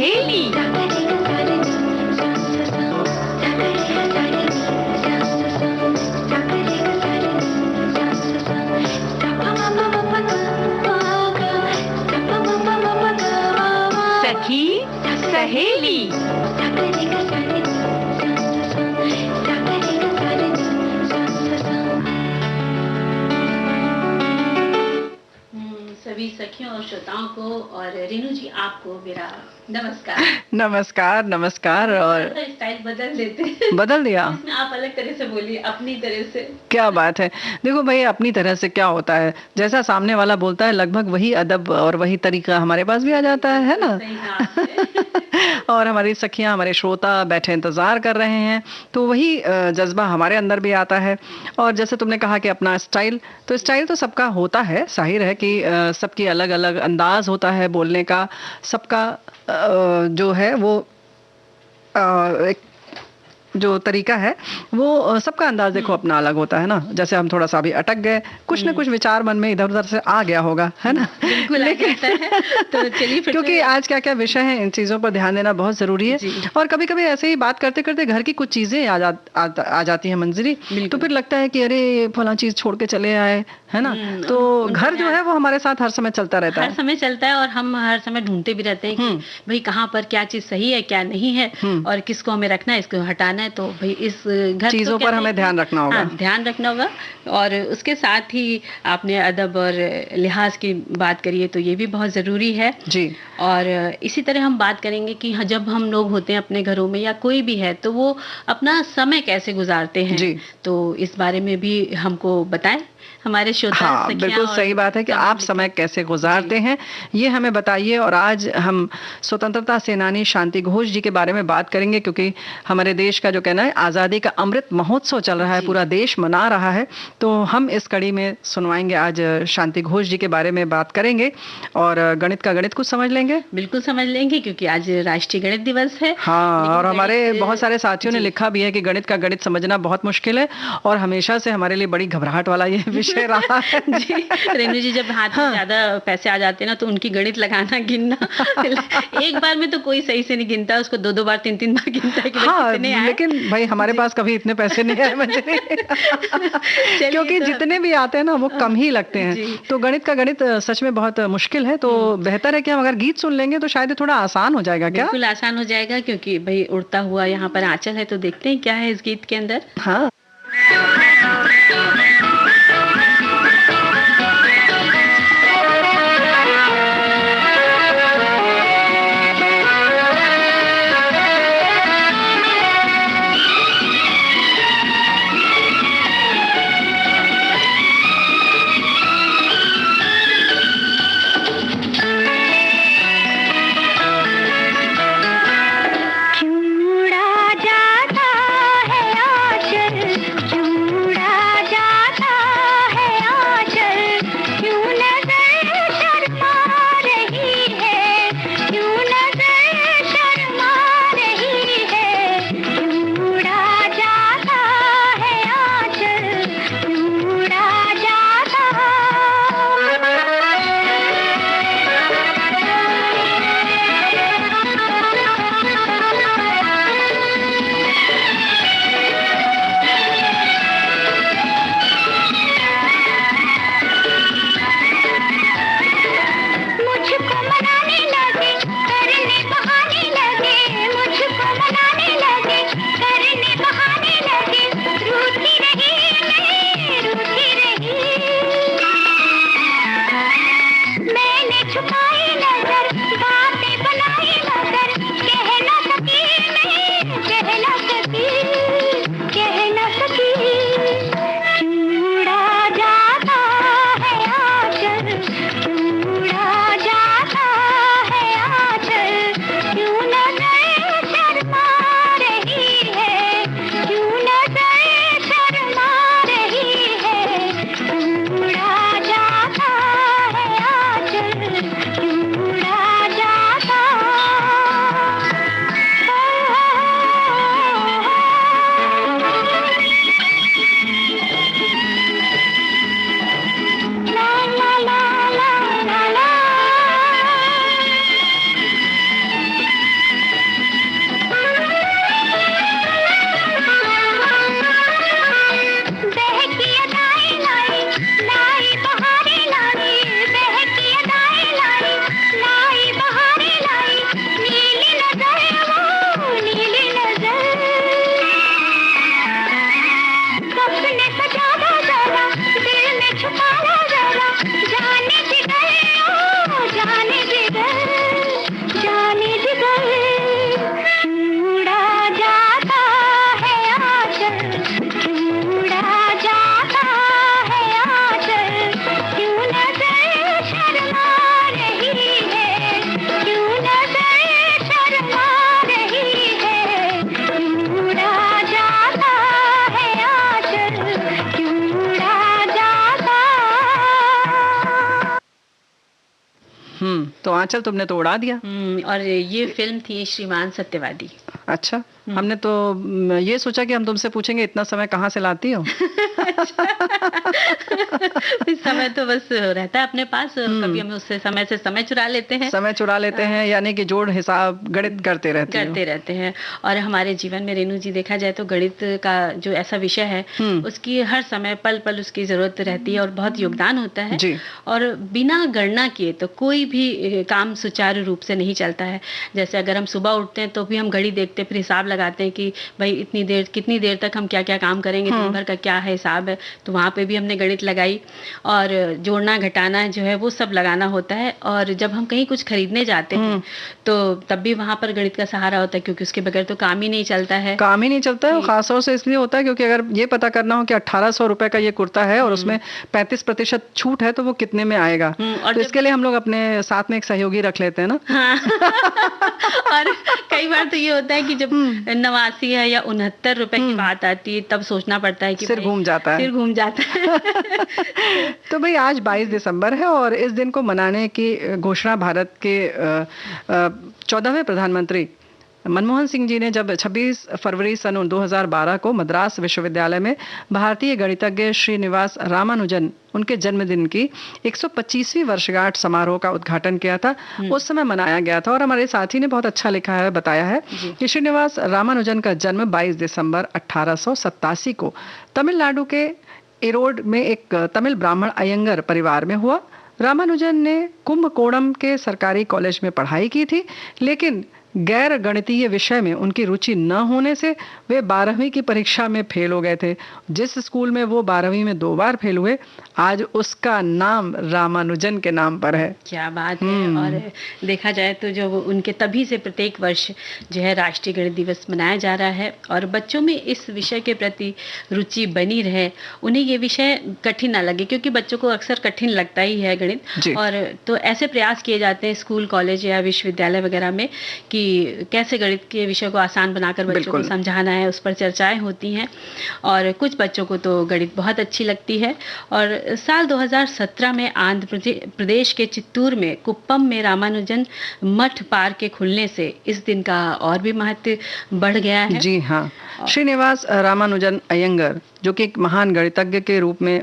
सहेली। सखी सहेली। सभी सखियों और श्रोताओं को और रेनू जी आपको मेरा नमस्कार। नमस्कार नमस्कार। और स्टाइल बदल देते बदल दिया, आप अलग तरह से बोलिए, अपनी तरह से। क्या बात है। देखो भाई, अपनी तरह से क्या होता है, जैसा सामने वाला बोलता है लगभग वही अदब और वही तरीका हमारे पास भी आ जाता है ना। और हमारी सखियां, हमारे श्रोता बैठे इंतजार कर रहे हैं, तो वही जज्बा हमारे अंदर भी आता है। और जैसे तुमने कहा कि अपना स्टाइल, तो स्टाइल तो सबका होता है, जाहिर है कि सबकी अलग अलग अंदाज होता है बोलने का। सबका जो है वो एक जो तरीका है वो सबका अंदाज देखो अपना अलग होता है ना। जैसे हम थोड़ा सा भी अटक गए, कुछ ना कुछ विचार मन में इधर उधर से आ गया होगा, है ना। बिल्कुल लेकिन तो चलिए, क्योंकि आज क्या क्या विषय है, इन चीजों पर ध्यान देना बहुत जरूरी है। और कभी कभी ऐसे ही बात करते करते घर की कुछ चीजें आ जाती है मंजरी, तो फिर लगता है कि अरे फला चीज छोड़ के चले आए, है ना। तो घर जो है वो हमारे साथ हर समय चलता रहता है, हर समय चलता है। और हम हर समय ढूंढते भी रहते हैं कि भाई कहाँ पर क्या चीज सही है, क्या नहीं है, और किसको हमें रखना है, इसको हटाना है। तो भाई इस घर चीजों पर हमें ध्यान रखना होगा। ध्यान रखना होगा। और उसके साथ ही आपने अदब और लिहाज की बात करी है, तो ये भी बहुत जरूरी है जी। और इसी तरह हम बात करेंगे कि जब हम लोग होते हैं अपने घरों में या कोई भी है, तो वो अपना समय कैसे गुजारते हैं जी। तो इस बारे में भी हमको बताएं हमारे श्रोता। हाँ, बिल्कुल सही बात है कि आप समय कैसे गुजारते हैं, ये हमें बताइए। और आज हम स्वतंत्रता सेनानी शांति घोष जी के बारे में बात करेंगे, क्योंकि हमारे देश का जो कहना है आज़ादी का अमृत महोत्सव चल रहा है, पूरा देश मना रहा है। तो हम इस कड़ी में सुनवाएंगे आज शांति घोष जी के बारे में बात करेंगे। और गणित का गणित कुछ समझ लेंगे, बिल्कुल समझ लेंगे, क्योंकि आज राष्ट्रीय गणित दिवस है। हाँ, और हमारे बहुत सारे साथियों ने लिखा भी है कि गणित का गणित समझना बहुत मुश्किल है और हमेशा से हमारे लिए बड़ी घबराहट वाला ये विषय रहा है। जी रेनू जी, जब हाथ में ज्यादा पैसे आ जाते हैं ना, तो उनकी गणित लगाना, गिनना एक बार में तो कोई सही से नहीं गिनता, उसको दो दो बार, तीन तीन बार गिनता है कि हाँ, लेकिन भाई हमारे पास कभी इतने पैसे नहीं आए मुझे क्योंकि जितने भी आते हैं ना वो कम ही लगते हैं। तो गणित का गणित सच में बहुत मुश्किल है। तो बेहतर है कि हम अगर गीत सुन लेंगे तो शायद थोड़ा आसान हो जाएगा। क्या? बिल्कुल आसान हो जाएगा, क्योंकि भाई उड़ता हुआ यहाँ पर आंचल है। तो देखते हैं क्या है इस गीत के अंदर। हाँ, जाता है आंचल, क्यों उड़ा जाता तो आंचल तुमने तो उड़ा दिया। और ये फिल्म थी श्रीमान सत्यवादी। अच्छा, हमने तो ये सोचा कि हम तुमसे पूछेंगे इतना समय कहाँ से लाती हो। समय तो बस रहता है अपने पास, कभी हम उससे समय से समय चुरा लेते हैं, यानी कि जोड़ हिसाब गणित करते रहते हैं। और हमारे जीवन में रेणु जी देखा जाए तो गणित का जो ऐसा विषय है उसकी हर समय पल पल उसकी जरूरत रहती है और बहुत योगदान होता है जी। और बिना गणना किए तो कोई भी काम सुचारू रूप से नहीं चलता है। जैसे अगर हम सुबह उठते हैं तो भी हम घड़ी देखते फिर हिसाब लगाते हैं कि भाई कितनी देर तक हम क्या क्या काम करेंगे, दिन भर का क्या है हिसाब है, तो वहाँ पे भी हमने गणित लगाई। और जोड़ना घटाना जो है वो सब लगाना होता है। और जब हम कहीं कुछ खरीदने जाते हैं तो तब भी वहाँ पर गणित का सहारा होता है, क्योंकि उसके बगैर तो काम ही नहीं चलता है। खासतौर से इसलिए होता है क्योंकि अगर ये पता करना हो कि 1800 रुपए का ये कुर्ता है और उसमें 35% छूट है तो वो कितने में आएगा। और तो इसके लिए हम लोग अपने साथ में एक सहयोगी रख लेते हैं ना। हाँ। और कई बार तो ये होता है कि जब 89 है या 69 रुपए की बात आती है तब सोचना पड़ता है कि सिर घूम जाता है। तो भाई आज 22 दिसंबर है और इस दिन को मनाने की घोषणा भारत के 14वें प्रधानमंत्री मनमोहन सिंह जी ने जब 26 फरवरी सन 2012 को मद्रास विश्वविद्यालय में भारतीय गणितज्ञ श्रीनिवास रामानुजन उनके जन्मदिन की 125वीं वर्षगांठ समारोह का उद्घाटन किया था, उस समय मनाया गया था। और हमारे साथी ने बहुत अच्छा लिखा है, बताया है कि श्रीनिवास रामानुजन का जन्म 22 दिसंबर 1887 को तमिलनाडु के इरोड में एक तमिल ब्राह्मण अयंगर परिवार में हुआ। रामानुजन ने कुंभकोणम के सरकारी कॉलेज में पढ़ाई की थी, लेकिन गैर गणितीय विषय में उनकी रुचि न होने से वे 12वीं की परीक्षा में फेल हो गए थे। जिस स्कूल में वो 12वीं में 2 बार फेल हुए, आज उसका नाम रामानुजन के नाम पर है। क्या बात है। और देखा जाए तो जो उनके तभी से प्रत्येक वर्ष जो है राष्ट्रीय गणित दिवस मनाया जा रहा है और बच्चों में इस विषय के प्रति रुचि बनी रहे, उन्हें ये विषय कठिन ना लगे, क्योंकि बच्चों को अक्सर कठिन लगता ही है गणित। और तो ऐसे प्रयास किए जाते हैं स्कूल, कॉलेज या विश्वविद्यालय वगैरह में कि कैसे गणित के विषय को आसान बनाकर बच्चों को समझाना है, उस पर चर्चाएं होती हैं। और कुछ बच्चों को तो गणित बहुत अच्छी लगती है। और साल 2017 में आंध्र प्रदेश के चित्तूर में कुप्पम में रामानुजन मठ पार्क के खुलने से इस दिन का और भी महत्व बढ़ गया है। जी हाँ, श्रीनिवास रामानुजन अयंगर जो कि एक महान गणितज्ञ के रूप में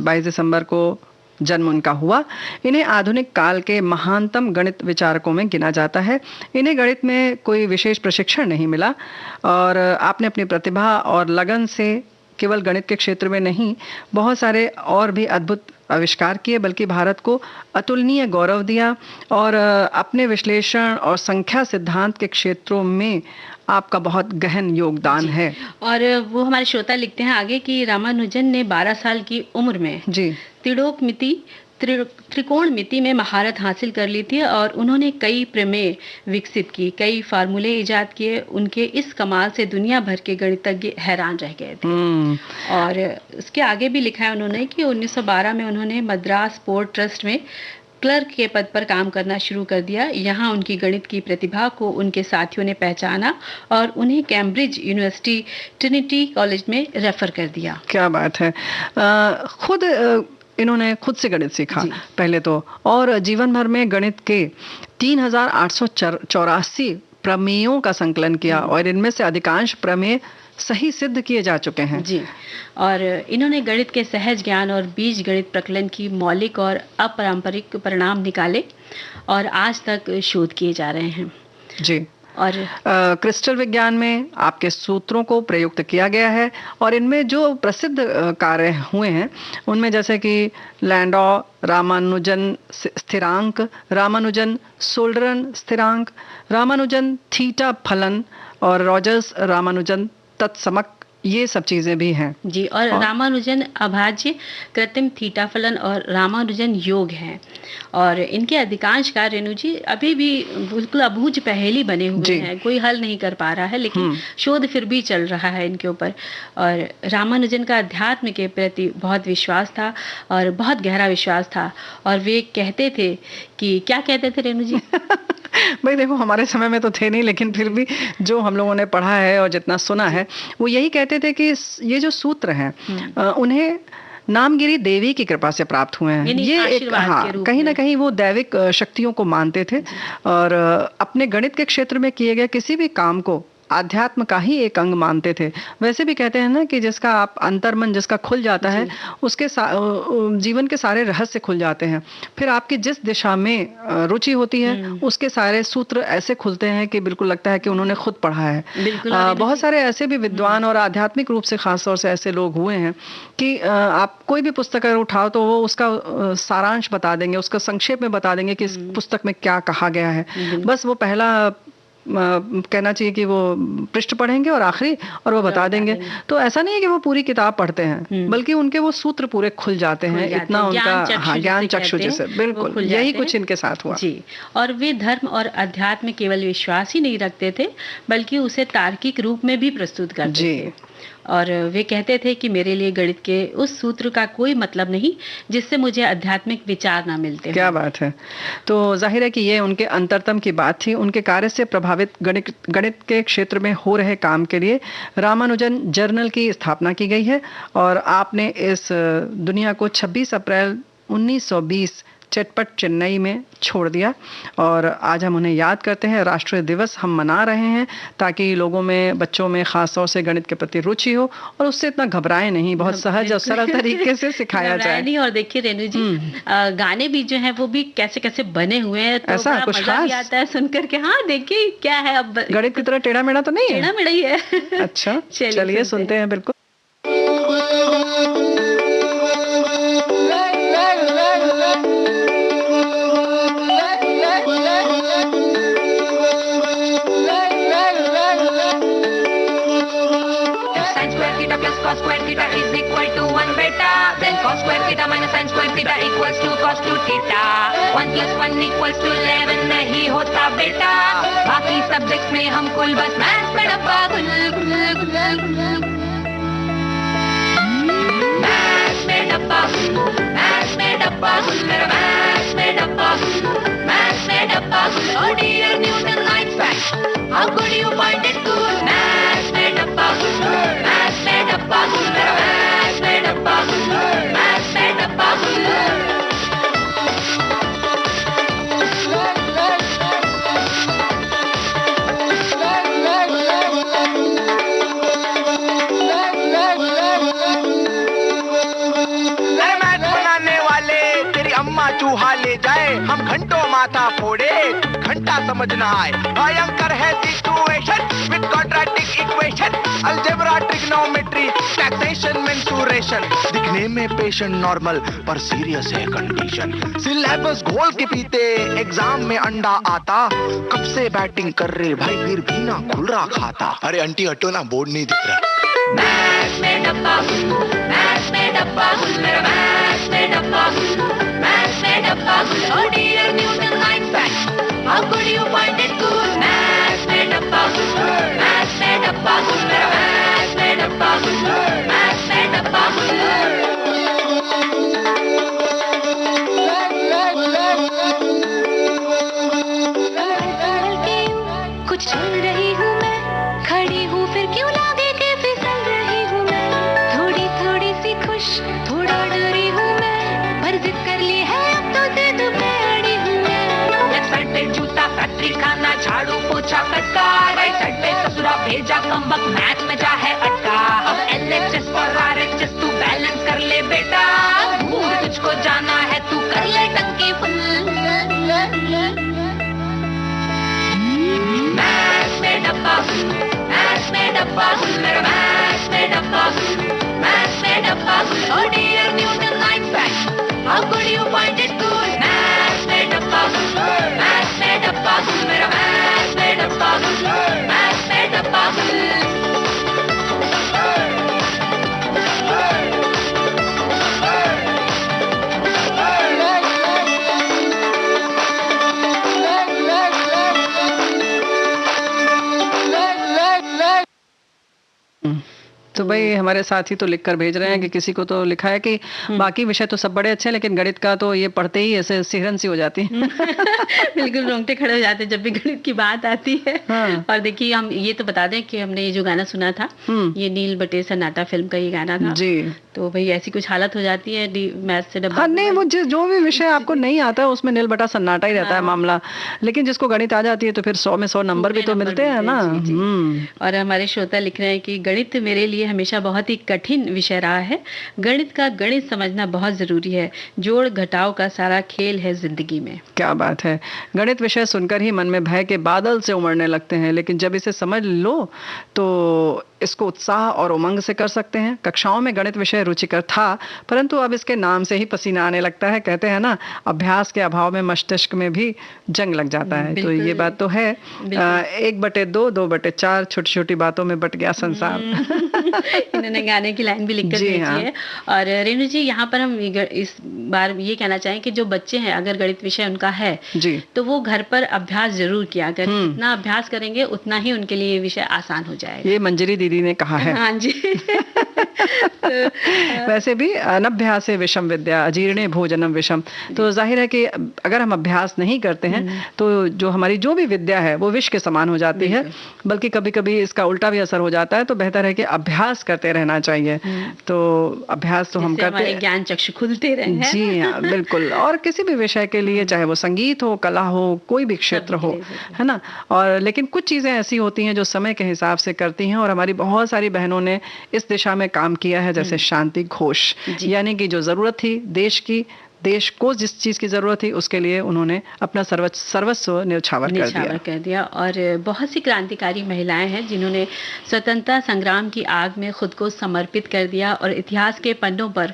22 दिसंबर को जन्म उनका हुआ, इन्हें आधुनिक काल के महानतम गणित विचारकों में गिना जाता है। इन्हें गणित में कोई विशेष प्रशिक्षण नहीं मिला और आपने अपनी प्रतिभा और लगन से केवल गणित के क्षेत्र में नहीं, बहुत सारे और भी अद्भुत आविष्कार किए, बल्कि भारत को अतुलनीय गौरव दिया। और अपने विश्लेषण और संख्या सिद्धांत के क्षेत्रों में आपका बहुत गहन योगदान है। और वो हमारे श्रोता लिखते हैं आगे कि रामानुजन ने 12 साल की उम्र में त्रिकोणमिति में महारत हासिल कर ली थी और उन्होंने कई प्रमेय विकसित की, कई फार्मूले इजाद किए। उनके इस कमाल से दुनिया भर के गणितज्ञ हैरान रह गए थे। और उसके आगे भी लिखा है उन्होंने कि 1912 में उन्होंने मद्रास पोर्ट ट्रस्ट में क्लर्क के पद पर काम करना शुरू कर दिया। यहाँ उनकी गणित की प्रतिभा को उनके साथियों ने पहचाना और उन्हें कैम्ब्रिज यूनिवर्सिटी ट्रिनिटी कॉलेज में रेफर कर दिया। क्या बात है। इन्होंने खुद से गणित सीखा पहले तो, और जीवन भर में गणित के 3884 प्रमेयों का संकलन किया और इनमें से अधिकांश प्रमेय सही सिद्ध किए जा चुके हैं। जी, और इन्होंने गणित के सहज ज्ञान और बीज गणित प्रकलन की मौलिक और अपारंपरिक परिणाम निकाले और आज तक शोध किए जा रहे हैं। जी, और क्रिस्टल विज्ञान में आपके सूत्रों को प्रयुक्त किया गया है और इनमें जो प्रसिद्ध कार्य हुए हैं उनमें जैसे कि लैंडौ रामानुजन स्थिरांक, रामानुजन सोल्डरन स्थिरांक, रामानुजन थीटा फलन और रॉजर्स रामानुजन तत्समक, ये सब चीजें भी हैं। जी, और रामानुजन अभाज्य, कृत्रिम थीटा फलन और रामानुजन योग हैं। और इनके अधिकांश कार्य रेणु जी अभी भी बिल्कुल अबूझ पहेली बने हुए हैं, कोई हल नहीं कर पा रहा है, लेकिन शोध फिर भी चल रहा है इनके ऊपर। और रामानुजन का अध्यात्म के प्रति बहुत विश्वास था और बहुत गहरा विश्वास था। और वे कहते थे कि, क्या कहते थे रेणु जी? भाई देखो, हमारे समय में तो थे नहीं, लेकिन फिर भी जो हम लोगों ने पढ़ा है और जितना सुना है वो यही कहते थे कि ये जो सूत्र हैं उन्हें नामगिरी देवी की कृपा से प्राप्त हुए हैं। ये एक कहीं ना कहीं वो दैविक शक्तियों को मानते थे और अपने गणित के क्षेत्र में किए गए किसी भी काम को आध्यात्म का ही एक अंग मानते थे। वैसे भी कहते हैं ना कि जिसका आप अंतर्मन जिसका खुल जाता है उसके जीवन के सारे रहस्य खुल जाते हैं। फिर आपकी जिस दिशा में रुचि होती है उसके सारे सूत्र ऐसे खुलते हैं कि बिल्कुल लगता है कि उन्होंने खुद पढ़ा है। बहुत सारे ऐसे भी विद्वान और आध्यात्मिक रूप से खासतौर से ऐसे लोग हुए हैं कि आप कोई भी पुस्तक अगर उठाओ तो वो उसका सारांश बता देंगे, उसका संक्षेप में बता देंगे कि इस पुस्तक में क्या कहा गया है। बस वो पहला कहना चाहिए कि वो पृष्ठ पढ़ेंगे और आखिरी और वो बता देंगे। तो ऐसा नहीं है कि वो पूरी किताब पढ़ते हैं, बल्कि उनके वो सूत्र पूरे खुल जाते हैं। इतना उनका ज्ञान चक्षु जैसे बिल्कुल यही कुछ इनके साथ हुआ जी। और वे धर्म और अध्यात्म केवल विश्वास ही नहीं रखते थे बल्कि उसे तार्किक रूप में भी प्रस्तुत करते थे। और वे कहते थे कि मेरे लिए गणित के उस सूत्र का कोई मतलब नहीं जिससे मुझे आध्यात्मिक विचार ना मिलते। क्या बात है। तो जाहिर है कि ये उनके अंतरतम की बात थी। उनके कार्य से प्रभावित गणित के क्षेत्र में हो रहे काम के लिए रामानुजन जर्नल की स्थापना की गई है और आपने इस दुनिया को 26 अप्रैल 1920 चटपट चेन्नई में छोड़ दिया। और आज हम उन्हें याद करते हैं, राष्ट्रीय दिवस हम मना रहे हैं ताकि लोगों में, बच्चों में खासतौर से गणित के प्रति रुचि हो और उससे इतना घबराएं नहीं, बहुत सहज और सरल तरीके से सिखाया जाए। नहीं, और देखिए रेणु जी गाने भी जो है वो भी कैसे कैसे बने हुए हैं, तो ऐसा कुछ खास आता है सुनकर के। हाँ देखिए क्या है, अब गणित की तरह टेढ़ा मेढ़ा तो नहीं है, टेढ़ा मेढ़ा ही है। अच्छा चलिए सुनते हैं। बिल्कुल cos square theta is equal to 1 beta. Then cos square theta minus sin square theta equals to cos 2 theta. 1 plus 1 equals to 11 नहीं होता बेटा। बाकी सब्जेक्ट्स में हम कुल बस मैथ्स में डब्बा गुल मैथ्स में डब्बा मैथ्स में डब्बा मेरा मैथ्स में डब्बा मैथ्स में डब्बा। Oh dear Newton Einstein, how could you find it good? Maths में डब्बा मैथ्स में डब्बा मेरा मैथ्स में डब्बा मैथ्स में डब्बा। चूहा ले जाए हम घंटों माथा फोड़े, घंटा समझना आए। भयंकर है situation with quadratic equation, algebra, trigonometry, taxation, mensuration. दिखने में पेशेंट नॉर्मल पर सीरियस है कंडीशन। सिलेबस घोल के पीते एग्जाम में अंडा आता, कब से बैटिंग कर रहे भाई फिर भी ना खुल रहा खाता। अरे आंटी हटो ना, बोर्ड नहीं दिख रहा। मैथ्स में डब्बा मैथ्स में डब्बा मेरा मैथ्स में डब्बा मैथ्स में डब्बा। Oh dear Newton Einstein, how could you find it good? Maths में डब्बा मैथ्स में डब्बा मेरा मैथ्स में डब्बा मैथ्स में डब्बा। कुछ चल रही हूँ मैं, खड़ी हूँ फिर क्यों लागे के फिसल रही हूँ मैं। थोड़ी थोड़ी सी खुश थोड़ा डरी हूँ मैं, पर जिद कर ली है अब तो जिद पे अड़ी हूँ मैं। लेफ्ट साइड पे जूता फैक्ट्री खाना झाड़ू पोछा कटका, राइट साइड पे ससुरा भेजा कमबक मैथ में जा है अटका। अब LHS और RHS तू बैलेंस कर ले बेटा, दूर तुझको जाना है तू कर ले टंकी फुल। मैथ्स में डब्बा मैथ्स में डब्बा मेरा मैथ्स में डब्बा मैथ्स में डब्बा। Oh dear Newton Einstein, how could you find it good? Maths में डब्बा मैथ्स में डब्बा मेरा मैथ्स में डब्बा मैथ्स में डब्बा। तो भाई हमारे साथी तो लिखकर भेज रहे हैं कि किसी को तो लिखा है कि बाकी विषय तो सब बड़े अच्छे हैं लेकिन गणित का तो ये पढ़ते ही ऐसे सिहरन सी हो जाती है। बिल्कुल रोंगटे खड़े हो जाते हैं जब भी गणित की बात आती है। हाँ। और देखिए हम ये तो बता दें कि हमने ये जो गाना सुना था ये नील बटे सन्नाटा फिल्म का ये गाना था जी। तो भाई ऐसी कुछ हालत हो जाती है मैथ से डब्बा। हाँ नहीं, वो जो भी विषय आपको नहीं आता है उसमें नील बटा सन्नाटा ही रहता है मामला, लेकिन जिसको गणित आ जाती है तो फिर 100 में 100 नंबर भी तो मिलते हैं ना। और हमारे श्रोता लिख रहे हैं कि गणित मेरे लिए हमेशा बहुत ही कठिन विषय रहा है। गणित का गणित समझना बहुत जरूरी है, जोड़ घटाव का सारा खेल है जिंदगी में। क्या बात है, गणित विषय सुनकर ही मन में भय के बादल से उमड़ने लगते हैं, लेकिन जब इसे समझ लो तो इसको उत्साह और उमंग से कर सकते हैं। कक्षाओं में गणित विषय रुचिकर था, परंतु अब इसके नाम से ही पसीना आने लगता है। कहते हैं ना, अभ्यास के अभाव में मस्तिष्क में भी जंग लग जाता है। तो ये बात तो है। 1/2, 2/4, छोटी छोटी बातों में बट गया संसार। इन्होंने गाने की लाइन भी लिख कर भेजी है। और रेणु जी, यहाँ पर हम इस बार ये कहना चाहें कि जो बच्चे हैं, अगर गणित विषय उनका है जी, तो वो घर पर अभ्यास जरूर किया करें। जितना अभ्यास करेंगे उतना ही उनके लिए ये विषय आसान हो जाएगा। ये मंजरी दीदी ने कहा है। हाँ जी। वैसे भी अनभ्यास विषम विद्या अजीर्णे भोजनम विषम। तो जाहिर है कि अगर हम अभ्यास नहीं करते हैं तो जो हमारी जो भी विद्या है वो विष के समान हो जाती है, बल्कि कभी कभी इसका उल्टा भी असर हो जाता है। तो बेहतर है कि अभ्यास करते रहना चाहिए। तो अभ्यास तो हम करते हैं, ज्ञान चक्षु खुलते रहे। जी हाँ, बिल्कुल। और किसी भी विषय के लिए, चाहे वो संगीत हो, कला हो, कोई भी क्षेत्र हो, है ना। और लेकिन कुछ चीजें ऐसी होती हैं जो समय के हिसाब से करती हैं, और हमारी बहुत सारी बहनों ने इस दिशा में काम किया है। जैसे शांति घोष, यानी कि जो जरूरत थी देश को जिस चीज की जरूरत थी उसके लिए उन्होंने अपना सर्वस्व न्यौछावर कर दिया। और बहुत सी क्रांतिकारी महिलाएं हैं जिन्होंने स्वतंत्रता संग्राम की आग में खुद को समर्पित कर दिया, और इतिहास के पन्नों पर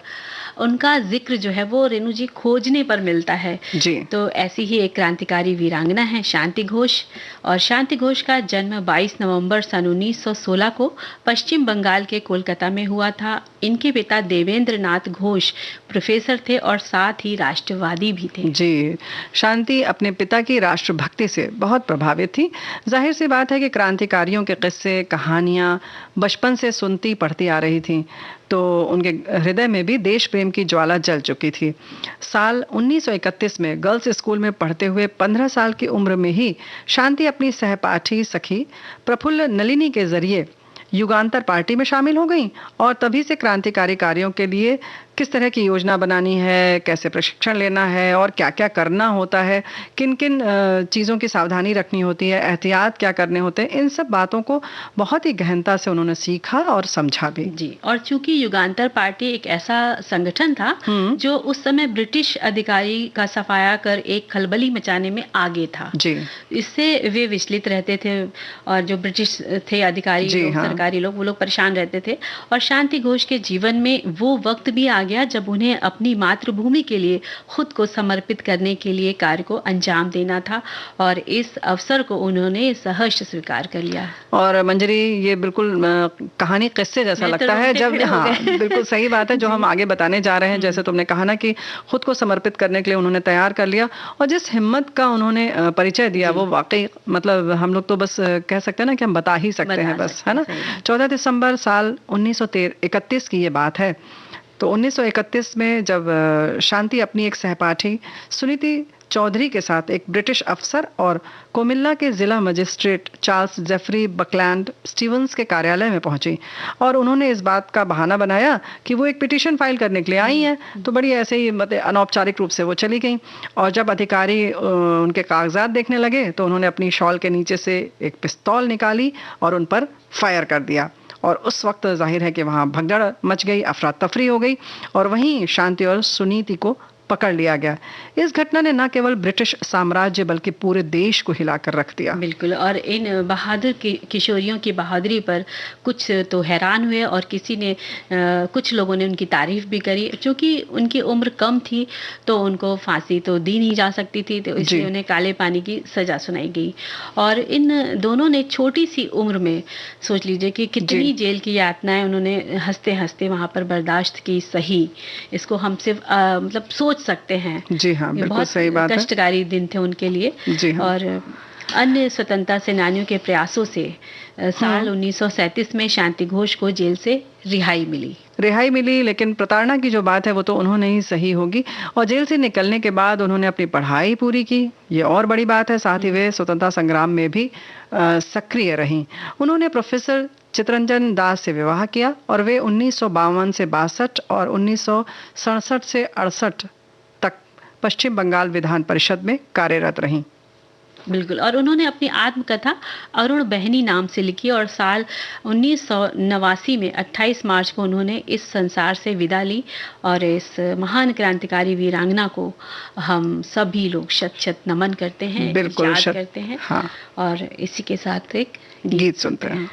उनका जिक्र जो है वो रेणु जी खोजने पर मिलता है जी। तो ऐसी ही एक क्रांतिकारी वीरांगना है शांति घोष। और शांति घोष का जन्म 22 नवंबर सन 1916 को पश्चिम बंगाल के कोलकाता में हुआ था। इनके पिता देवेंद्र नाथ घोष प्रोफेसर थे और साथ ही राष्ट्रवादी भी थे। जी, शांति अपने पिता की राष्ट्रभक्ति से बहुत प्रभावित थी। जाहिर सी बात है कि क्रांतिकारियों के किस्से, कहानियां बचपन से सुनती पढ़ती आ रही थी, तो उनके हृदय में भी देश प्रेम की ज्वाला जल चुकी थी। साल 1931 में गर्ल्स स्कूल में पढ़ते हुए 15 साल की उम्र में ही शांति अपनी सहपाठी सखी प्रफुल्ल नलिनी के जरिए युगांतर पार्टी में शामिल हो गई, और तभी से क्रांतिकारी कार्यों के लिए किस तरह की योजना बनानी है, कैसे प्रशिक्षण लेना है और क्या क्या करना होता है, किन किन चीज़ों की सावधानी रखनी होती है, एहतियात क्या करने होते हैं, इन सब बातों को बहुत ही गहनता से उन्होंने सीखा और समझा भी। जी, और चूंकि युगांतर पार्टी एक ऐसा संगठन था जो उस समय ब्रिटिश अधिकारी का सफाया कर एक खलबली मचाने में आगे था जी। इससे वे विचलित रहते थे, और जो ब्रिटिश थे अधिकारी लोग, सरकारी लोग, वो लोग परेशान रहते थे। और शांति घोष के जीवन में वो वक्त भी आ गया जब उन्हें अपनी मातृभूमि के लिए खुद को समर्पित करने के लिए कार्य को अंजाम देना था, और इस अवसर को उन्होंने सहर्ष स्वीकार कर लिया। और मंजरी, ये बिल्कुल कहानी किस्से जैसा लगता है जब, हाँ बिल्कुल सही बात है जो हम आगे बताने जा रहे हैं। जैसे तुमने कहा ना कि खुद को समर्पित करने के लिए उन्होंने तैयार कर लिया, और जिस हिम्मत का उन्होंने परिचय दिया वो वाकई, मतलब हम लोग तो बस कह सकते हैं ना कि हम बता ही सकते हैं बस, है ना। 14 दिसंबर साल 1931 की ये बात है। तो 1931 में जब शांति अपनी एक सहपाठी सुनीति चौधरी के साथ एक ब्रिटिश अफसर और कोमिल्ला के जिला magistrate Charles Jeffrey Buckland Stevens के कार्यालय में पहुंची, और उन्होंने इस बात का बहाना बनाया कि वो एक पिटीशन फाइल करने के लिए आई हैं। तो बड़ी ऐसे ही मतलब अनौपचारिक रूप से वो चली गई, और जब अधिकारी उनके कागजात देखने लगे तो उन्होंने अपनी शॉल के नीचे से एक पिस्तौल निकाली और उन पर फायर कर दिया। और उस वक्त जाहिर है कि वहाँ भगदड़ मच गई, अफरा तफरी हो गई, और वहीं शांति और सुनीति को पकड़ लिया गया। इस घटना ने न केवल ब्रिटिश साम्राज्य बल्कि पूरे देश को हिलाकर रख दिया। बिल्कुल, और इन बहादुर किशोरियों की बहादुरी पर कुछ तो हैरान हुए, और कुछ लोगों ने उनकी तारीफ भी करी। क्योंकि उनकी उम्र कम थी तो उनको फांसी तो दी नहीं जा सकती थी, तो इसलिए उन्हें काले पानी की सजा सुनाई गई। और इन दोनों ने छोटी सी उम्र में, सोच लीजिए कि कितनी जेल की यातनाएं उन्होंने हंसते हंसते वहां पर बर्दाश्त की। सही, इसको हम सिर्फ मतलब सोच सकते हैं। जी हाँ, बिल्कुल सही बात है। कष्टकारी दिन थे उनके लिए। जी हाँ। और अन्य स्वतंत्रता सेनानियों के प्रयासों से साल 1937 में शांति घोष को जेल से रिहाई मिली। लेकिन प्रताड़ना की जो बात है वो तो उन्होंने ही सही होगी, और जेल से निकलने के बाद उन्होंने अपनी पढ़ाई पूरी की, ये और बड़ी बात है। साथ ही वे स्वतंत्रता संग्राम में भी सक्रिय रहीं। उन्होंने प्रोफेसर चितरंजन दास से विवाह किया और वे 1952 से 62 और 1967 से 68 तक पश्चिम बंगाल विधान परिषद में कार्यरत रहीं। बिल्कुल। और उन्होंने अपनी आत्मकथा अरुण बहनी नाम से लिखी और साल 1989 में 28 मार्च को उन्होंने इस संसार से विदा ली। और इस महान क्रांतिकारी वीरांगना को हम सभी लोग शत शत नमन करते हैं, बिल्कुल याद करते हैं। हाँ। और इसी के साथ एक गीत सुनते हैं।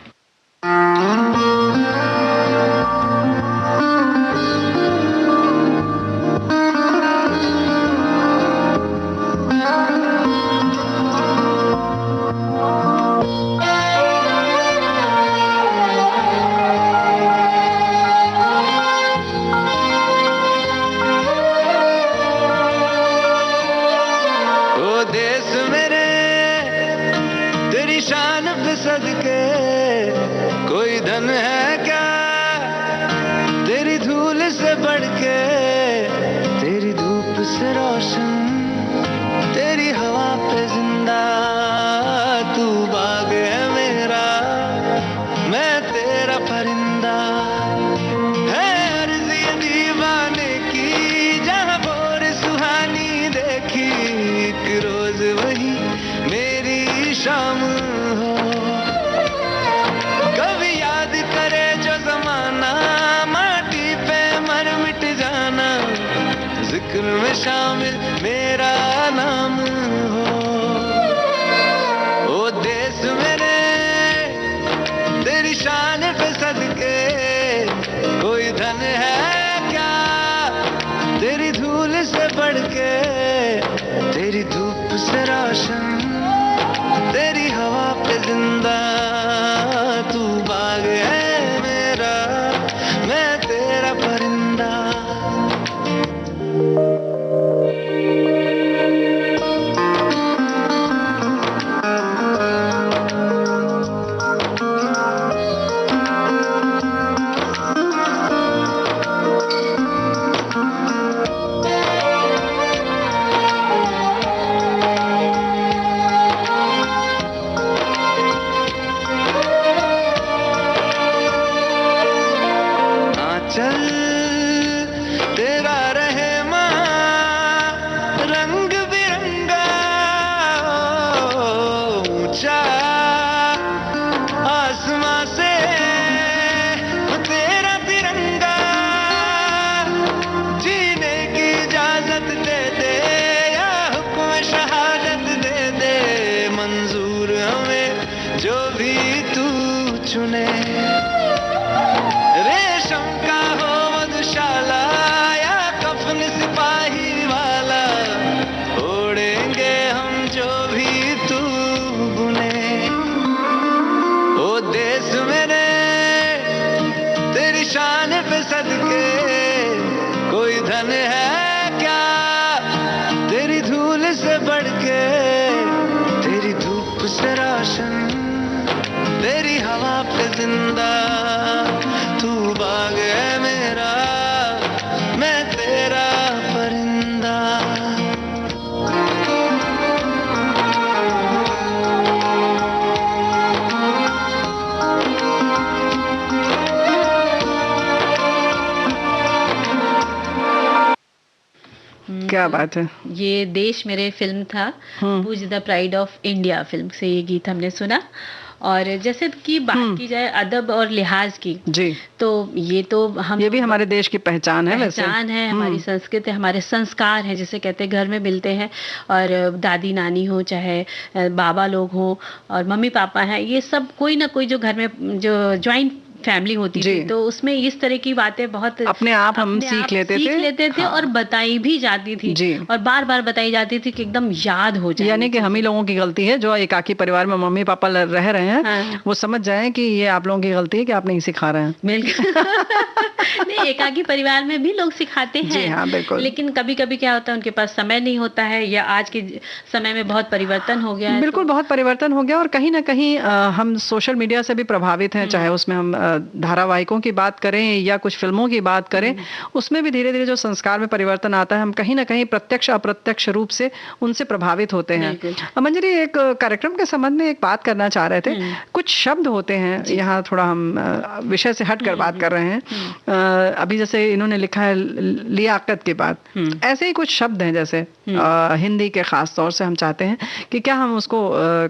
में शामिल मेरा नाम हो। ओ देश मेरे तेरी शान पे सदके कोई धन है क्या तेरी धूल से बढ़ के, तेरी धूप से रोशन तेरी हवा पे जिंदा तू बाग है मेरा मैं तेरा परिंदा। जिंदा तू बाग है मेरा मैं तेरा परिंदा। क्या बात है। ये देश मेरे फिल्म था, पूज the pride of India film से ये गीत हमने सुना। और जैसे कि बात की जाए अदब और लिहाज की जी, तो ये भी हमारे देश की पहचान है, पहचान है, हमारी संस्कृति, हमारे संस्कार हैं, जिसे कहते हैं घर में मिलते हैं। और दादी नानी हो चाहे बाबा लोग हो और मम्मी पापा हैं, ये सब कोई ना कोई जो घर में जो ज्वाइंट फैमिली होती थी तो उसमें इस तरह की बातें बहुत अपने आप हम सीख लेते थे हाँ। और बताई भी जाती थी जी। और बार बार बताई जाती थी कि एकदम याद हो जाए। यानी कि हम ही लोगों की गलती है जो एकाकी परिवार में मम्मी पापा रह रहे हैं हाँ। वो समझ जाएं कि ये आप लोगों की गलती है कि आप नहीं सिखा रहे हैं। नहीं, एकाकी परिवार में भी लोग सिखाते हैं जी, हाँ, बिल्कुल। लेकिन कभी कभी क्या होता है उनके पास समय नहीं होता है, या आज के समय में बहुत परिवर्तन हो गया है। बिल्कुल बहुत परिवर्तन हो गया और कहीं ना कहीं हम सोशल मीडिया से भी प्रभावित हैं, चाहे उसमें हम धारावाहिकों की बात करें या कुछ फिल्मों की बात करें, उसमें भी धीरे धीरे जो संस्कार में परिवर्तन आता है, हम कहीं ना कहीं प्रत्यक्ष अप्रत्यक्ष रूप से उनसे प्रभावित होते हैं। मंजरी, एक कार्यक्रम के संबंध में एक बात करना चाह रहे थे। कुछ शब्द होते हैं, यहाँ थोड़ा हम विषय से हट कर बात कर रहे हैं। अभी जैसे इन्होंने लिखा है लियाकत की बात, ऐसे ही कुछ शब्द हैं जैसे हिंदी के खास तौर से हम चाहते हैं कि क्या हम उसको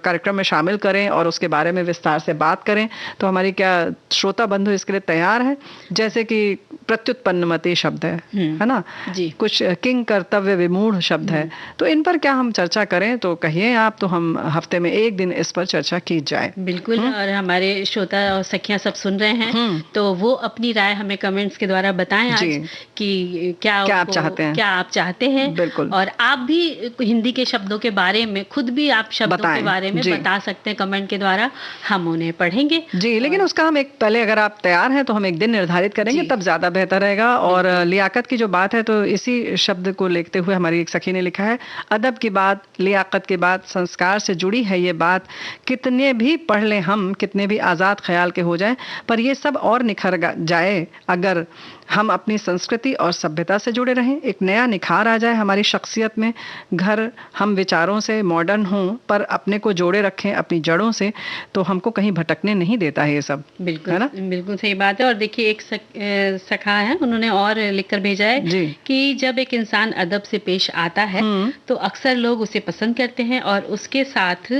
कार्यक्रम में शामिल करें और उसके बारे में विस्तार से बात करें, तो हमारी क्या श्रोता बंधु इसके लिए तैयार है? जैसे कि प्रत्युत्पन्नमति शब्द है ना जी, कुछ किंग कर्तव्य विमूढ़ शब्द है, तो इन पर क्या हम चर्चा करें? तो कहिए आप, तो हम हफ्ते में एक दिन इस पर चर्चा की जाए। बिल्कुल। और हमारे श्रोता और सखियां सब सुन रहे हैं, तो वो अपनी राय हमें कमेंट्स के द्वारा बताएं आज कि क्या आप चाहते हैं। बिल्कुल। और आप भी हिंदी के शब्दों के बारे में खुद भी आप शब्दों के बारे में बता सकते हैं कमेंट के द्वारा, हम उन्हें पढ़ेंगे जी। लेकिन उसका हम एक पहले, अगर आप तैयार हैं तो हम एक दिन निर्धारित करेंगे, तब ज्यादा बेहतर रहेगा। और लियाकत की जो बात है, तो इसी शब्द को लेते हुए हमारी एक सखी ने लिखा है, अदब की बात, लियाकत की बात, संस्कार से जुड़ी है ये बात, कितने भी पढ़ लें हम, कितने भी आजाद ख्याल के हो जाएं, पर ये सब और निखर जाए अगर हम अपनी संस्कृति और सभ्यता से जुड़े रहें। एक नया निखार आ जाए हमारी शख्सियत में। घर हम विचारों से मॉडर्न हों, पर अपने को जोड़े रखें अपनी जड़ों से, तो हमको कहीं भटकने नहीं देता है ये सब। बिल्कुल, है ना? बिल्कुल सही बात है। और देखिए, एक सखा है, उन्होंने और लिखकर भेजा है कि जब एक इंसान अदब से पेश आता है तो अक्सर लोग उसे पसंद करते हैं और उसके साथ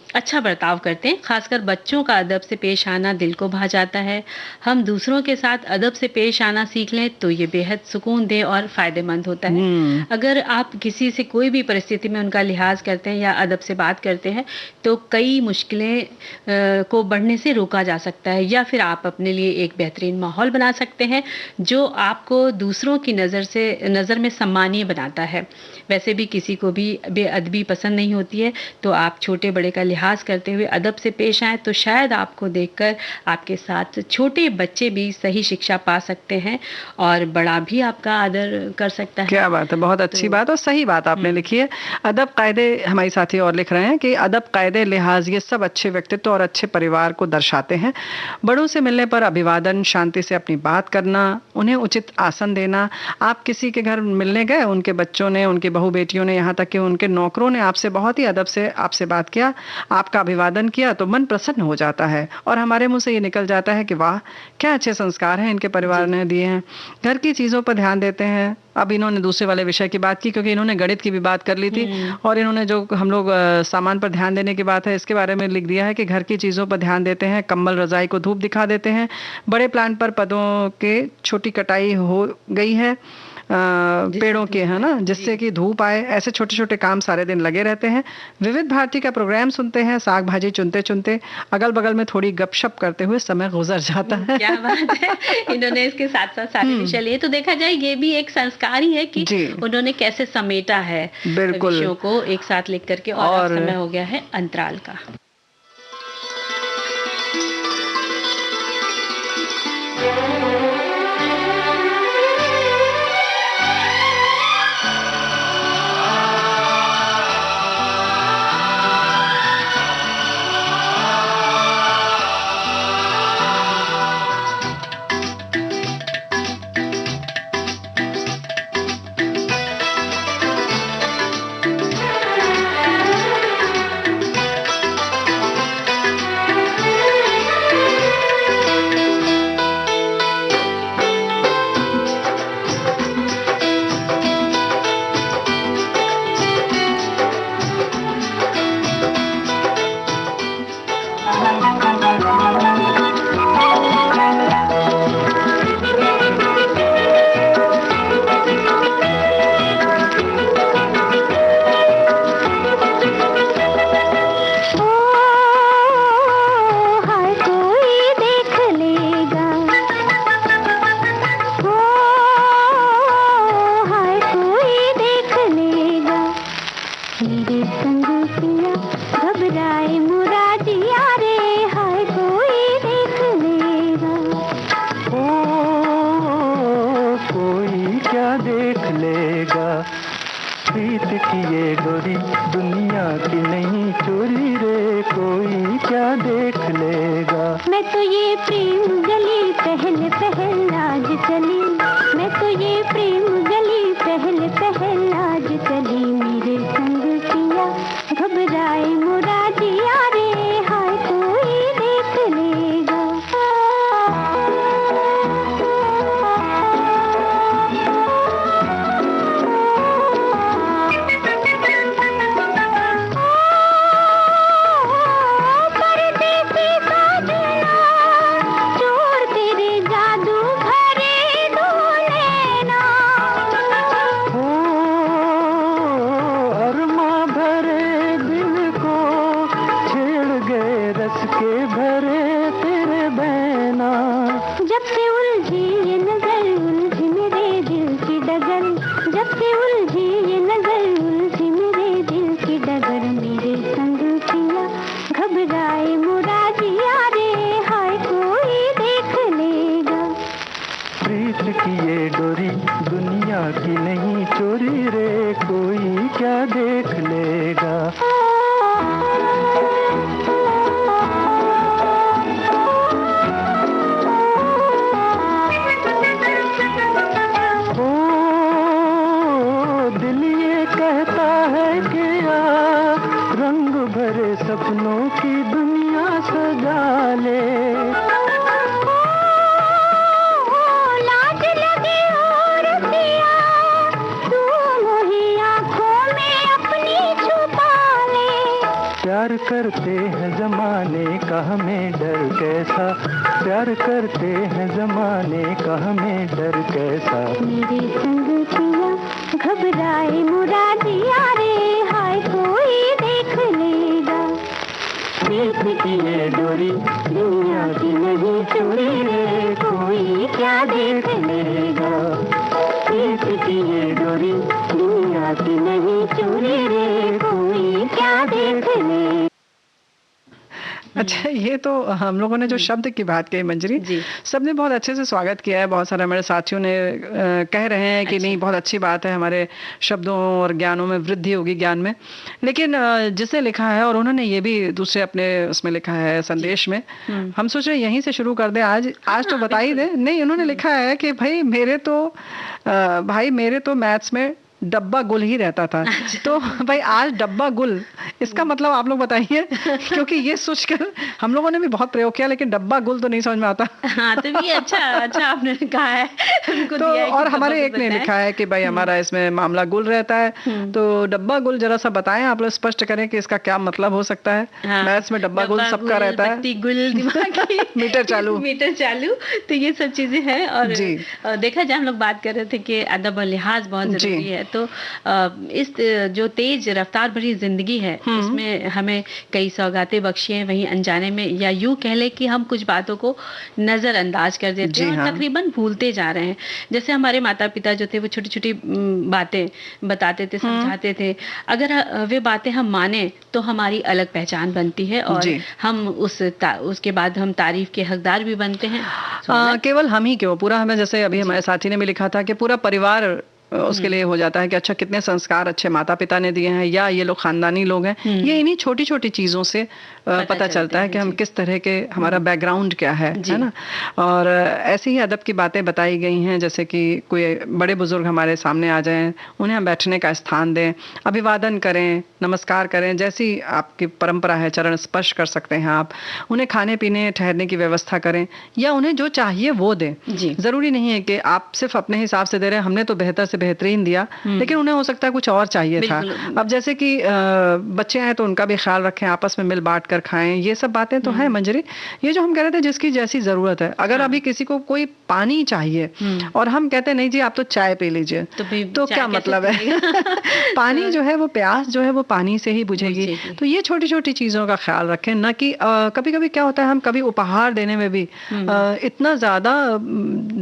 अच्छा बर्ताव करते हैं। खासकर बच्चों का अदब से पेश आना दिल को भा जाता है। हम दूसरों के साथ अदब से पेश आना सीख लें तो ये बेहद सुकून दे और फायदेमंद होता है। अगर आप किसी से कोई भी परिस्थिति में उनका लिहाज करते हैं या अदब से बात करते हैं तो कई मुश्किलें को बढ़ने से रोका जा सकता है, या फिर आप अपने लिए एक बेहतरीन माहौल बना सकते हैं जो आपको दूसरों की नज़र में सम्मानीय बनाता है। वैसे भी किसी को भी बेअदबी पसंद नहीं होती है, तो आप छोटे बड़े का लिहाज करते हुए अदब से पेश आए तो शायद आपको देखकर आपके साथ छोटे बच्चे भी सही शिक्षा पा सकते हैं और बड़ा भी आपका आदर कर सकता है। क्या बात है, बहुत अच्छी बात और सही बात आपने लिखी है। अदब कायदे, हमारी साथी और लिख रहे हैं कि अदब कायदे लिहाज ये सब अच्छे व्यक्तित्व और अच्छे परिवार को दर्शाते हैं। बड़ों से मिलने पर अभिवादन, शांति से अपनी बात करना, उन्हें उचित आसन देना। आप किसी के घर मिलने गए, उनके बच्चों ने, उनके बहू बेटियों ने, यहाँ तक कि उनके नौकरों ने आपसे बहुत ही अदब से आपसे बात किया, आपका अभिवादन किया, तो मन प्रसन्न हो जाता है और हमारे मुंह से ये निकल जाता है कि वाह, क्या अच्छे संस्कार हैं इनके परिवार ने दिए हैं। घर की चीज़ों पर ध्यान देते हैं। अब इन्होंने दूसरे वाले विषय की बात की, क्योंकि इन्होंने गणित की भी बात कर ली थी, और इन्होंने जो हम लोग सामान पर ध्यान देने की बात है, इसके बारे में लिख दिया है कि घर की चीज़ों पर ध्यान देते हैं, कंबल रजाई को धूप दिखा देते हैं, बड़े प्लांट पर पौधों के छोटी कटाई हो गई है, पेड़ों के, है ना, जिससे कि धूप आए। ऐसे छोटे छोटे काम सारे दिन लगे रहते हैं। विविध भारती का प्रोग्राम सुनते हैं, साग भाजी चुनते चुनते, अगल बगल में थोड़ी गपशप करते हुए समय गुजर जाता है। क्या बात है, इन्होंने इसके साथ साथ सारे विषय लिए, तो देखा जाए ये भी एक संस्कार ही है कि उन्होंने कैसे समेटा है विषयों को एक साथ लिख करके। और समय हो गया है अंतराल का। प्रेम गली पहले पहल आज चली, मैं तो ये प्रेम गली पहले पहल आज चली, मेरे संग पिया घबराए मुरादिया रे, हाय कोई देख लेगा। परदेसी साजना चोर तेरे जादू भरे दो नैना, अरमा भरे दिल को छेड़ गए रस के भरे तेरे बैना। जब से उलझी ये नजर उलझी मेरे दिल की डगर, जब से उलझी ये नजर उलझी मेरे दिल की डगर, मेरे संग पिया घबराए मुरादिया रे, हाय कोई देख लेगा। प्रीत की ये डोरी दुनिया की नहीं चोरी रे, कोई क्या देख लेगा। ओ दिल ये कहता है कि आ रंग भरे सपनों की दुनिया सजा ले। लाज लगे और पिया तू मोही आँखों में अपनी छुपा ले, प्यार करते हैं जमाने का हमें डर कैसा, प्यार करते हैं जमाने का हमें डर कैसा। मेरे संग पिया घबराए मुरादिया रे, हाय कोई देख लेगा। प्रीत की ये डोरी दुनिया की नहीं चोरी रे, कोई क्या देख लेगा। प्रीत की ये डोरी दुनिया की नहीं चोरी रे, कोई क्या देख लेगा। अच्छा, ये तो हम लोगों ने जो शब्द की बात कही मंजरी, सबने बहुत अच्छे से स्वागत किया है। बहुत सारे हमारे साथियों ने कह रहे हैं कि नहीं बहुत अच्छी बात है, हमारे शब्दों और ज्ञानों में वृद्धि होगी, ज्ञान में। लेकिन जिसे लिखा है और उन्होंने ये भी दूसरे अपने उसमें लिखा है संदेश में, हम सोच रहे यहीं से शुरू कर दें। आज तो बता ही दें। नहीं, उन्होंने लिखा है कि भाई मेरे तो मैथ्स में डब्बा गुल ही रहता था। तो भाई आज डब्बा गुल, इसका मतलब आप लोग बताइए, क्योंकि ये सोचकर हम लोगों ने भी बहुत प्रयोग किया, लेकिन डब्बा गुल तो नहीं समझ में आता। हाँ, तो ये अच्छा आपने कहा है, उनको तो दिया है और हमारे एक ने लिखा है कि भाई हमारा इसमें मामला गुल रहता है। तो डब्बा गुल जरा सा बताएं आप लोग, स्पष्ट करें कि इसका क्या मतलब हो सकता है। मैथ्स में डब्बा गुल सबका रहता है, गुल दिमागी मीटर चालू तो ये सब चीजें हैं। और देखा जाए, हम लोग बात कर रहे थे कि अदब और लिहाज बहुत जरूरी है। तो इस जो तेज रफ्तार भरी जिंदगी है, उसमें हमें कई सौगातें बख्शी हैं, वहीं अनजाने में या यूं कह ले कि हम कुछ बातों को नजरअंदाज कर देते हैं और तकरीबन भूलते जा रहे हैं। जैसे हमारे माता पिता जो थे वो छोटी छोटी बातें बताते थे, समझाते थे। अगर वे बातें हम माने तो हमारी अलग पहचान बनती है और हम उसके बाद हम तारीफ के हकदार भी बनते हैं। केवल हम ही क्यों, पूरा हमें, जैसे अभी हमारे साथी ने भी लिखा था कि पूरा परिवार उसके लिए हो जाता है कि अच्छा कितने संस्कार अच्छे माता पिता ने दिए हैं, या ये लोग खानदानी लोग हैं। ये इन्हीं छोटी छोटी चीजों से पता चलता है कि हम किस तरह के, हमारा बैकग्राउंड क्या है ना। और ऐसी ही अदब की बातें बताई गई हैं, जैसे कि कोई बड़े बुजुर्ग हमारे सामने आ जाएं, उन्हें हम बैठने का स्थान दें, अभिवादन करें, नमस्कार करें, जैसी आपकी परंपरा है, चरण स्पर्श कर सकते हैं आप। उन्हें खाने पीने ठहरने की व्यवस्था करें, या उन्हें जो चाहिए वो दें। जरूरी नहीं है कि आप सिर्फ अपने हिसाब से दे रहे हैं, हमने तो बेहतर से बेहतरीन दिया, लेकिन उन्हें हो सकता है कुछ और चाहिए था। अब जैसे कि बच्चे हैं तो उनका भी ख्याल रखें, आपस में मिल बांट कर खाएं, ये सब बातें तो हैं मंजरी। ये जो हम कह रहे थे जिसकी जैसी जरूरत है, अगर अभी किसी को कोई पानी चाहिए और हम कहते हैं नहीं जी आप तो चाय पी लीजिए, तो क्या मतलब है? पानी जो है वो, प्यास जो है वो पानी से ही बुझेगी। तो ये छोटी छोटी चीजों का ख्याल रखें, न कि कभी कभी क्या होता है, हम कभी उपहार देने में भी इतना ज्यादा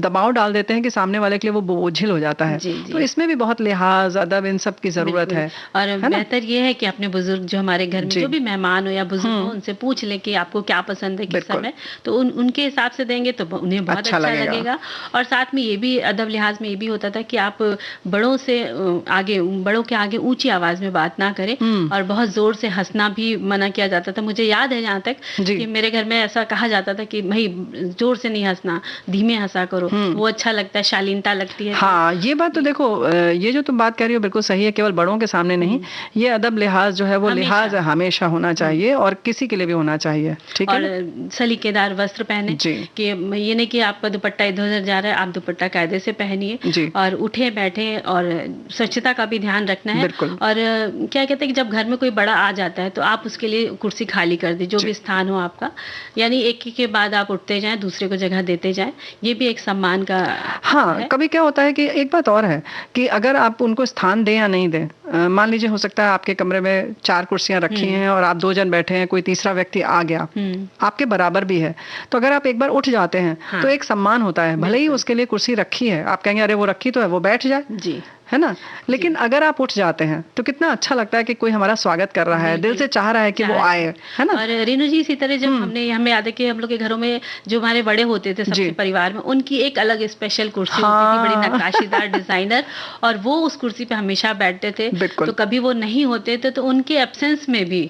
दबाव डाल देते हैं कि सामने वाले के लिए वो बोझिल हो जाता है। तो इसमें भी बहुत लिहाज, अदब, इन सब की जरूरत है। और बेहतर ये है कि अपने बुजुर्ग, जो हमारे घर में जो भी मेहमान हो या बुजुर्ग उनसे पूछ लें कि आपको क्या पसंद है किस समय, तो उनके हिसाब से देंगे तो उन्हें बहुत अच्छा लगेगा। और साथ में ये भी अदब लिहाज में ये भी होता था कि आप बड़ों के आगे ऊंची आवाज में बात ना करें, और बहुत जोर से हंसना भी मना किया जाता था। मुझे याद है जहाँ तक कि मेरे घर में ऐसा कहा जाता था कि भाई जोर से नहीं हंसना, धीमे हंसा करो, वो अच्छा लगता है, शालीनता लगती है। हाँ, ये बात तो देखो, ये जो तुम बात कह रही हो बिल्कुल सही है। केवल बड़ों के सामने नहीं, ये अदब लिहाज जो है वो लिहाज हमेशा होना चाहिए, और किसी के लिए भी होना चाहिए। ठीक है। और सलीकेदार वस्त्र पहने, कि ये नहीं कि आपका दुपट्टा इधर उधर जा रहा है, आप दुपट्टा कायदे से पहनिए, और उठे बैठे, और स्वच्छता का भी ध्यान रखना है। और क्या कहते हैं कि जब घर में कोई बड़ा आ जाता है तो आप उसके लिए कुर्सी खाली कर दे, जो भी स्थान हो आपका, यानी एक के बाद आप उठते जाएं, दूसरे को जगह देते जाएं, ये भी एक सम्मान का। हाँ, कभी क्या होता है कि एक बात और है कि अगर आप उनको स्थान दें या नहीं दें, मान लीजिए हो सकता है आपके कमरे में 4 कुर्सियां रखी हैं और आप 2 जन बैठे हैं, कोई तीसरा व्यक्ति आ गया आपके बराबर भी है, तो अगर आप एक बार उठ जाते हैं तो एक सम्मान होता है। भले ही उसके लिए कुर्सी रखी है, आप कहेंगे अरे वो रखी तो है, वो बैठ जाए, जी है ना, लेकिन अगर आप उठ जाते हैं तो कितना अच्छा लगता है कि कोई हमारा स्वागत कर रहा है, दिल से चाह रहा है कि वो आए, है ना। और रेणु जी, इसी तरह जब हमें याद है कि हम लोग के घरों में जो हमारे बड़े होते थे सबके परिवार में, उनकी एक अलग स्पेशल कुर्सी होती थी, बड़ी नक्काशीदार डिजाइनर, और वो उस कुर्सी पे हमेशा बैठते थे। तो कभी वो नहीं होते थे तो उनके एब्सेंस में भी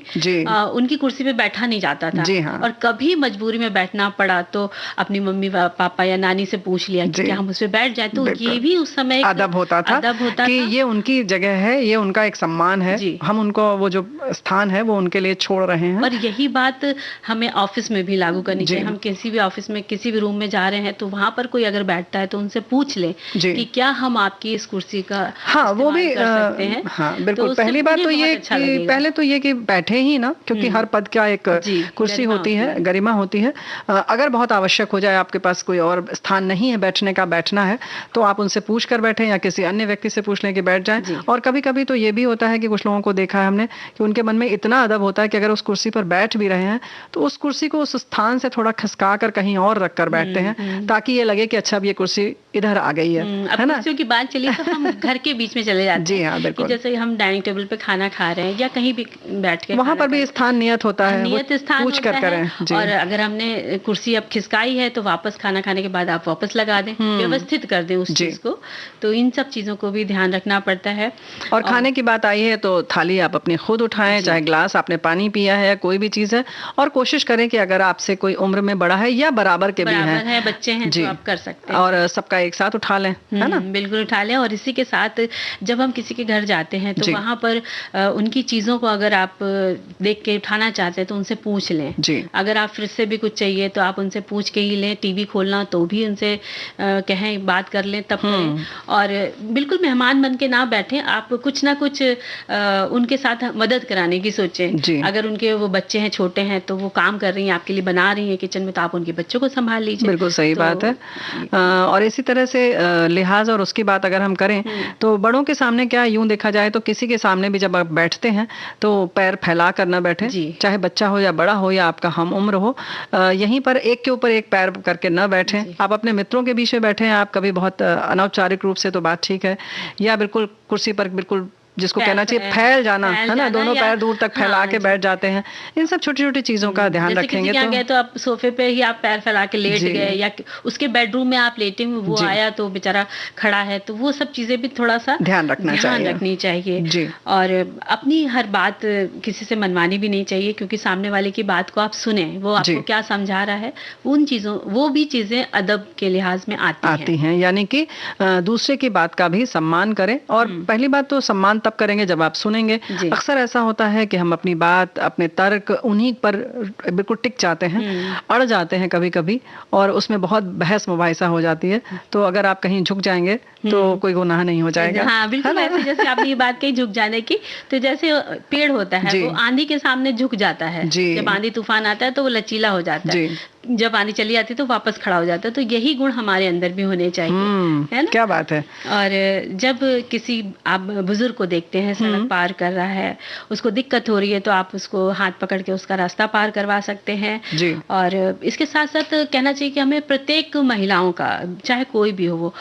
उनकी कुर्सी पे बैठा नहीं जाता था। और कभी मजबूरी में बैठना पड़ा तो अपनी मम्मी पापा या नानी से पूछ लिया कि क्या हम उस पे बैठ जाए, तो ये भी उस समय अदब होता था कि ये उनकी जगह है, ये उनका एक सम्मान है, हम उनको वो जो स्थान है वो उनके लिए छोड़ रहे हैं। और यही बात हमें ऑफिस में भी लागू करनी चाहिए। हम किसी भी ऑफिस में किसी भी रूम में जा रहे हैं तो वहां पर कोई अगर बैठता है तो उनसे पूछ ले कि क्या हम आपकी इस कुर्सी का वो भी कर सकते हैं। हाँ, बिल्कुल। पहली बात तो ये कि पहले तो ये कि बैठे ही ना, क्योंकि हर पद का एक कुर्सी होती है, गरिमा होती है। अगर बहुत आवश्यक हो जाए, आपके पास कोई और स्थान नहीं है बैठने का, बैठना है, तो आप उनसे पूछ कर बैठे या किसी अन्य व्यक्ति से पूछ लें कि बैठ जाएं। और कभी कभी तो ये भी होता है कि कुछ लोगों को देखा है हमने कि उनके मन में इतना अदब होता है कि अगर उस कुर्सी पर बैठ भी रहे हैं तो उस कुर्सी को उस स्थान से थोड़ा खिसका कर कहीं और रख कर बैठते हैं, ताकि ये लगे कि अच्छा अब ये कुर्सी इधर आ गई है ना। कुर्सियों की बात चली तो हम घर के बीच में चले जाते हैं। जी हाँ, बिल्कुल। जैसे हम डाइनिंग टेबल पे खाना खा रहे हैं या कहीं भी बैठ के, वहां पर भी स्थान नियत होता है, नियत स्थान पूछ कर करें। और अगर हमने कुर्सी अब खिसकाई है तो वापस खाना खाने के बाद आप वापस लगा दें, व्यवस्थित कर दें उस चीज को। तो इन सब चीजों को भी ध्यान रखना पड़ता है। और खाने की बात आई है तो थाली आप अपनी खुद उठाएं, चाहे ग्लास आपने पानी पिया है या कोई भी चीज है, और कोशिश करें कि अगर आपसे कोई उम्र में बड़ा है या बराबर के भी हैं, बच्चे हैं, तो आप कर सकते हैं, और सबका एक साथ उठा लें, है ना। बिल्कुल उठा लें। और इसी के साथ जब हम किसी के घर जाते हैं तो वहां पर उनकी चीजों को अगर आप देख के उठाना चाहते हैं तो उनसे पूछ लें। अगर आप फ्रिज से भी कुछ चाहिए तो आप उनसे पूछ के ही लें। टीवी खोलना तो भी उनसे कहें, बात कर लें, तब करें। और बिल्कुल मेहमान बन के ना बैठे, आप कुछ ना कुछ उनके साथ मदद कराने की सोचें। अगर उनके वो बच्चे हैं, छोटे हैं, तो वो काम कर रही हैं, आपके लिए बना रही हैं किचन में, तो आप उनके बच्चों को संभाल लीजिए। बिल्कुल सही बात है। और इसी तरह से लिहाज और उसकी बात अगर हम करें तो बड़ों के सामने क्या यूं देखा जाए तो किसी के सामने भी जब आप बैठते हैं तो पैर फैला कर ना बैठे, चाहे बच्चा हो या बड़ा हो या आपका हम उम्र हो, यहीं पर एक के ऊपर एक पैर करके ना बैठे। आप अपने मित्रों के बीच में बैठे हैं, आप कभी बहुत अनौपचारिक रूप से तो बात ठीक है, या बिल्कुल कुर्सी पर बिल्कुल जिसको कहना चाहिए फैल जाना, है ना, दोनों पैर दूर तक फैला के बैठ जाते हैं। इन सब छोटी छोटी चीजों का ध्यान रखेंगे तो आप सोफे पे ही आप पैर फैला के लेट गए, या उसके बेडरूम में आप लेटे हुए, वो आया तो बेचारा खड़ा है, तो वो सब चीजें भी थोड़ा सा ध्यान रखनी चाहिए। और अपनी हर बात किसी से मनवानी भी नहीं चाहिए, क्योंकि सामने वाले की बात को आप सुने, वो आपको क्या समझा रहा है, उन चीजों, वो भी चीजें अदब के लिहाज में आती हैं। यानी कि दूसरे की बात का भी सम्मान करें। और पहली बात तो सम्मान तब करेंगे जब आप सुनेंगे। अक्सर ऐसा होता है कि हम अपनी बात, अपने तर्क उन्हीं पर बिल्कुल टिक जाते हैं, अड़ जाते हैं कभी कभी, और उसमें बहुत बहस मुबाहिसा हो जाती है। तो अगर आप कहीं झुक जाएंगे तो कोई गुनाह नहीं हो जाएगा। हाँ, बिल्कुल ऐसे जैसे आपने ये बात कही झुक जाने की, तो जैसे पेड़ होता है वो आंधी के सामने झुक जाता है, जब आंधी तूफान आता है तो वो लचीला हो जाता है। जब आनी चली आती तो वापस खड़ा हो जाता है। तो यही गुण हमारे अंदर भी होने चाहिए, है ना? क्या बात है। और जब किसी आप बुजुर्ग को देखते हैं सड़क पार कर रहा है, उसको दिक्कत हो रही है, तो आप उसको हाथ पकड़ के उसका रास्ता पार करवा सकते हैं जी। और इसके साथ साथ कहना चाहिए कि हमें प्रत्येक महिलाओं का, चाहे कोई भी हो वो,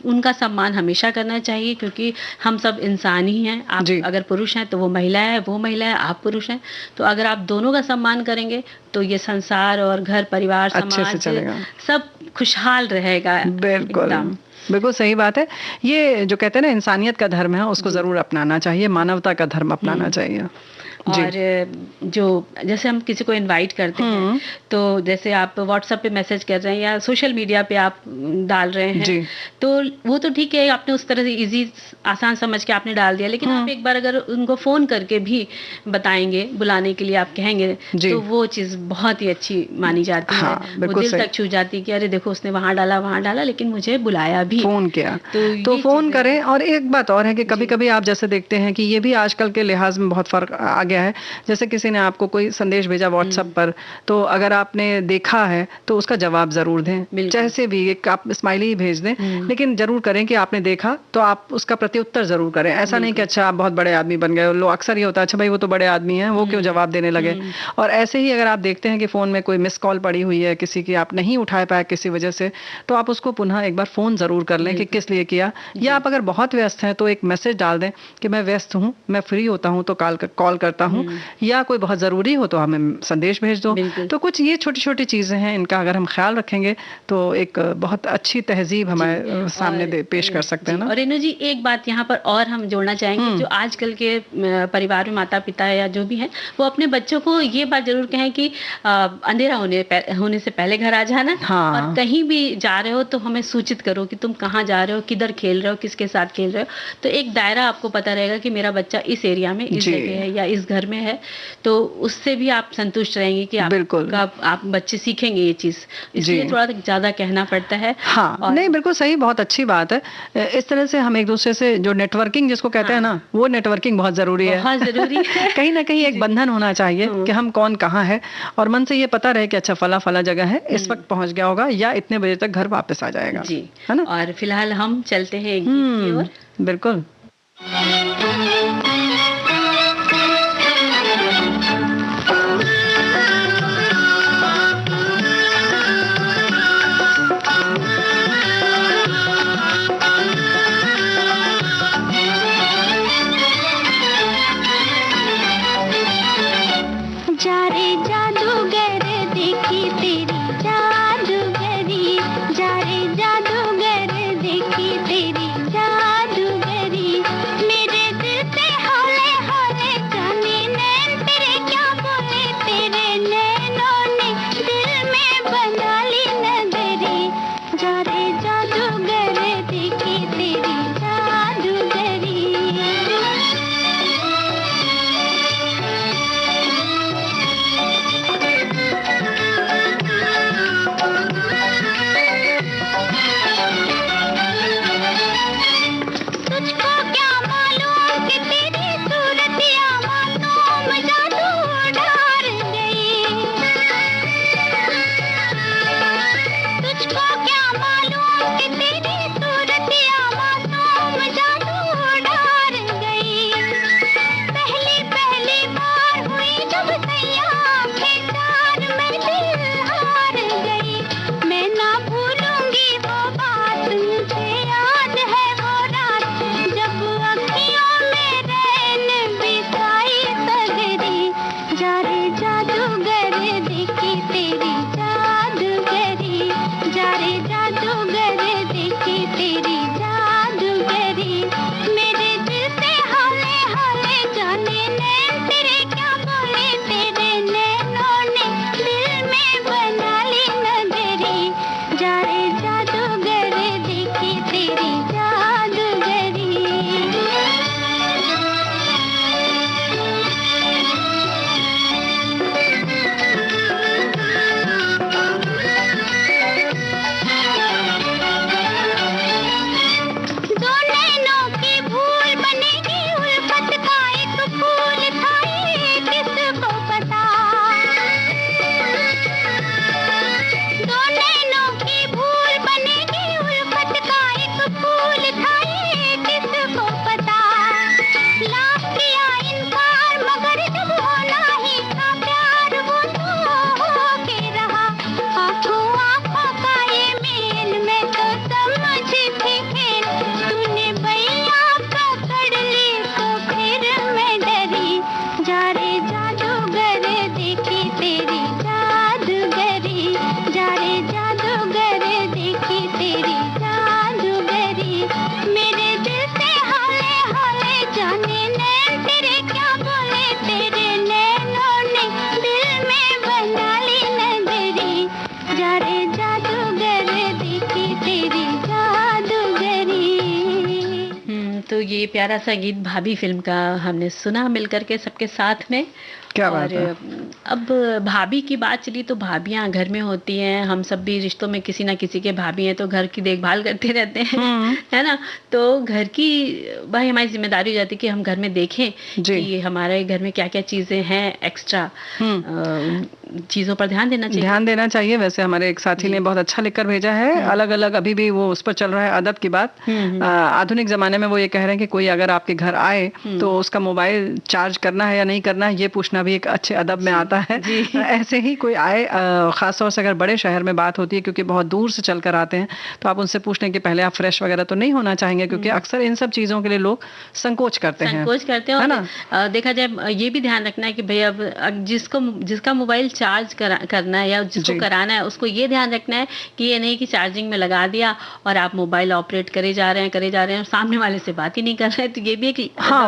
उनका सम्मान हमेशा करना चाहिए, क्योंकि हम सब इंसान ही हैं। आप अगर पुरुष हैं तो वो महिला है, वो महिला है, आप पुरुष हैं। तो अगर आप दोनों का सम्मान करेंगे तो ये संसार और घर परिवार समाज सब खुशहाल रहेगा। बिल्कुल बिल्कुल सही बात है। ये जो कहते हैं ना इंसानियत का धर्म है, उसको जरूर अपनाना चाहिए, मानवता का धर्म अपनाना चाहिए। और जो जैसे हम किसी को इनवाइट करते हैं, तो जैसे आप व्हाट्सएप पे मैसेज कर रहे हैं या सोशल मीडिया पे आप डाल रहे हैं, तो वो तो ठीक है, आपने उस तरह से इजी आसान समझ के आपने डाल दिया, लेकिन आप एक बार अगर उनको फोन करके भी बताएंगे, बुलाने के लिए आप कहेंगे, तो वो चीज बहुत ही अच्छी मानी जाती है। वो दिल तक छू जाती है कि अरे देखो उसने वहां डाला, लेकिन मुझे बुलाया भी, फोन किया। तो फोन करें। और एक बात और है कि कभी कभी आप जैसे देखते हैं कि ये भी आजकल के लिहाज में बहुत फर्क आ गया है। जैसे किसी ने आपको कोई संदेश भेजा व्हाट्सएप पर, तो अगर आपने देखा है तो उसका जवाब जरूर दें, जैसे भी एक आप स्माइली भेज दें, लेकिन जरूर करें कि आपने देखा तो आप उसका प्रत्युत्तर जरूर करें। ऐसा नहीं कि अच्छा आप बहुत बड़े आदमी बन गए, लोग अक्सर ये होता है अच्छा भाई वो तो बड़े आदमी हैं, वो क्यों जवाब देने लगे। और ऐसे ही अगर आप देखते हैं कि फोन में कोई मिस कॉल पड़ी हुई है किसी की, आप नहीं उठा पाए किसी वजह से, तो आप उसको पुनः एक बार फोन जरूर कर लें कि किस लिए किया। या आप अगर बहुत व्यस्त हैं तो एक मैसेज डाल दें कि मैं व्यस्त हूँ, मैं फ्री होता हूँ तो कॉल करता हूँ, या कोई बहुत जरूरी हो तो हमें संदेश भेज दो। तो कुछ ये छोटी छोटी चीजें हैं, इनका अगर हम ख्याल रखेंगे तो एक बहुत अच्छी तहजीब हमारे सामने पेश कर सकते हैं ना। और रेनू जी एक बात यहाँ पर और हम जोड़ना चाहेंगे, जो आजकल के परिवार में माता पिता या जो भी हैं, वो अपने बच्चों को ये बात जरूर कहें कि अंधेरा होने से पहले घर आ जाना। और कहीं भी जा रहे हो तो हमें सूचित करो कि तुम कहाँ जा रहे हो, किधर खेल रहे हो, किसके साथ खेल रहे हो। तो एक दायरा आपको पता रहेगा कि मेरा बच्चा इस एरिया में, इस जगह है या इस घर में है, तो उससे भी आप संतुष्ट रहेंगे कि आप बच्चे सीखेंगे ये चीज, इसलिए थोड़ा ज्यादा कहना पड़ता है। हाँ, नहीं बिल्कुल सही, बहुत अच्छी बात है। इस तरह से हम एक दूसरे से जो नेटवर्किंग जिसको कहते हैं ना, वो नेटवर्किंग बहुत जरूरी है, बहुत जरूरी है। कहीं ना कहीं एक बंधन होना चाहिए कि हम कौन कहाँ है, और मन से ये पता रहे कि अच्छा फला जगह है, इस वक्त पहुंच गया होगा या इतने बजे तक घर वापस आ जाएगा, है ना। और फिलहाल हम चलते हैं एक गीत की ओर। बिल्कुल। जा रे जादूगर देखी तेरी जादूगरी, जा रे जादूगर देखी तेरी जादूगरी, मेरे ये प्यारा सा गीत भाभी फिल्म का हमने सुना मिलकर के सबके साथ में। क्या बात है। अब भाभी की बात चली तो भाभियां घर में होती हैं, हम सब भी रिश्तों में किसी ना किसी के भाभी हैं तो घर की देखभाल करते रहते हैं, है ना। तो घर की भाई हमारी जिम्मेदारी हो जाती है कि हम घर में देखें कि हमारे घर में क्या क्या चीजें हैं एक्स्ट्रा, चीजों पर ध्यान देना चाहिए। वैसे हमारे एक साथी ने बहुत अच्छा लिखकर भेजा है, अलग अलग अभी भी वो उस पर चल रहा है अदब की बात। आधुनिक जमाने में वो ये कह रहे हैं कि कोई अगर आपके घर आए तो उसका मोबाइल चार्ज करना है या नहीं करना है ये पूछना भी एक अच्छे अदब में आता है। ऐसे ही कोई आए, खासतौर से अगर बड़े शहर में बात होती है क्योंकि बहुत दूर से चल कर आते हैं, तो आप उनसे पूछने के पहले आप फ्रेश वगैरह तो नहीं होना चाहेंगे, क्योंकि अक्सर इन सब चीजों के लिए लोग संकोच करते हैं, है ना। देखा जाए ये भी ध्यान रखना है कि भाई अब जिसका मोबाइल चार्ज करना है या जिसको कराना है उसको ये ध्यान रखना है कि ये नहीं कि चार्जिंग में लगा दिया और आप मोबाइल ऑपरेट करे जा रहे हैं और सामने वाले से बात ही नहीं कर रहे हैं, तो ये भी एक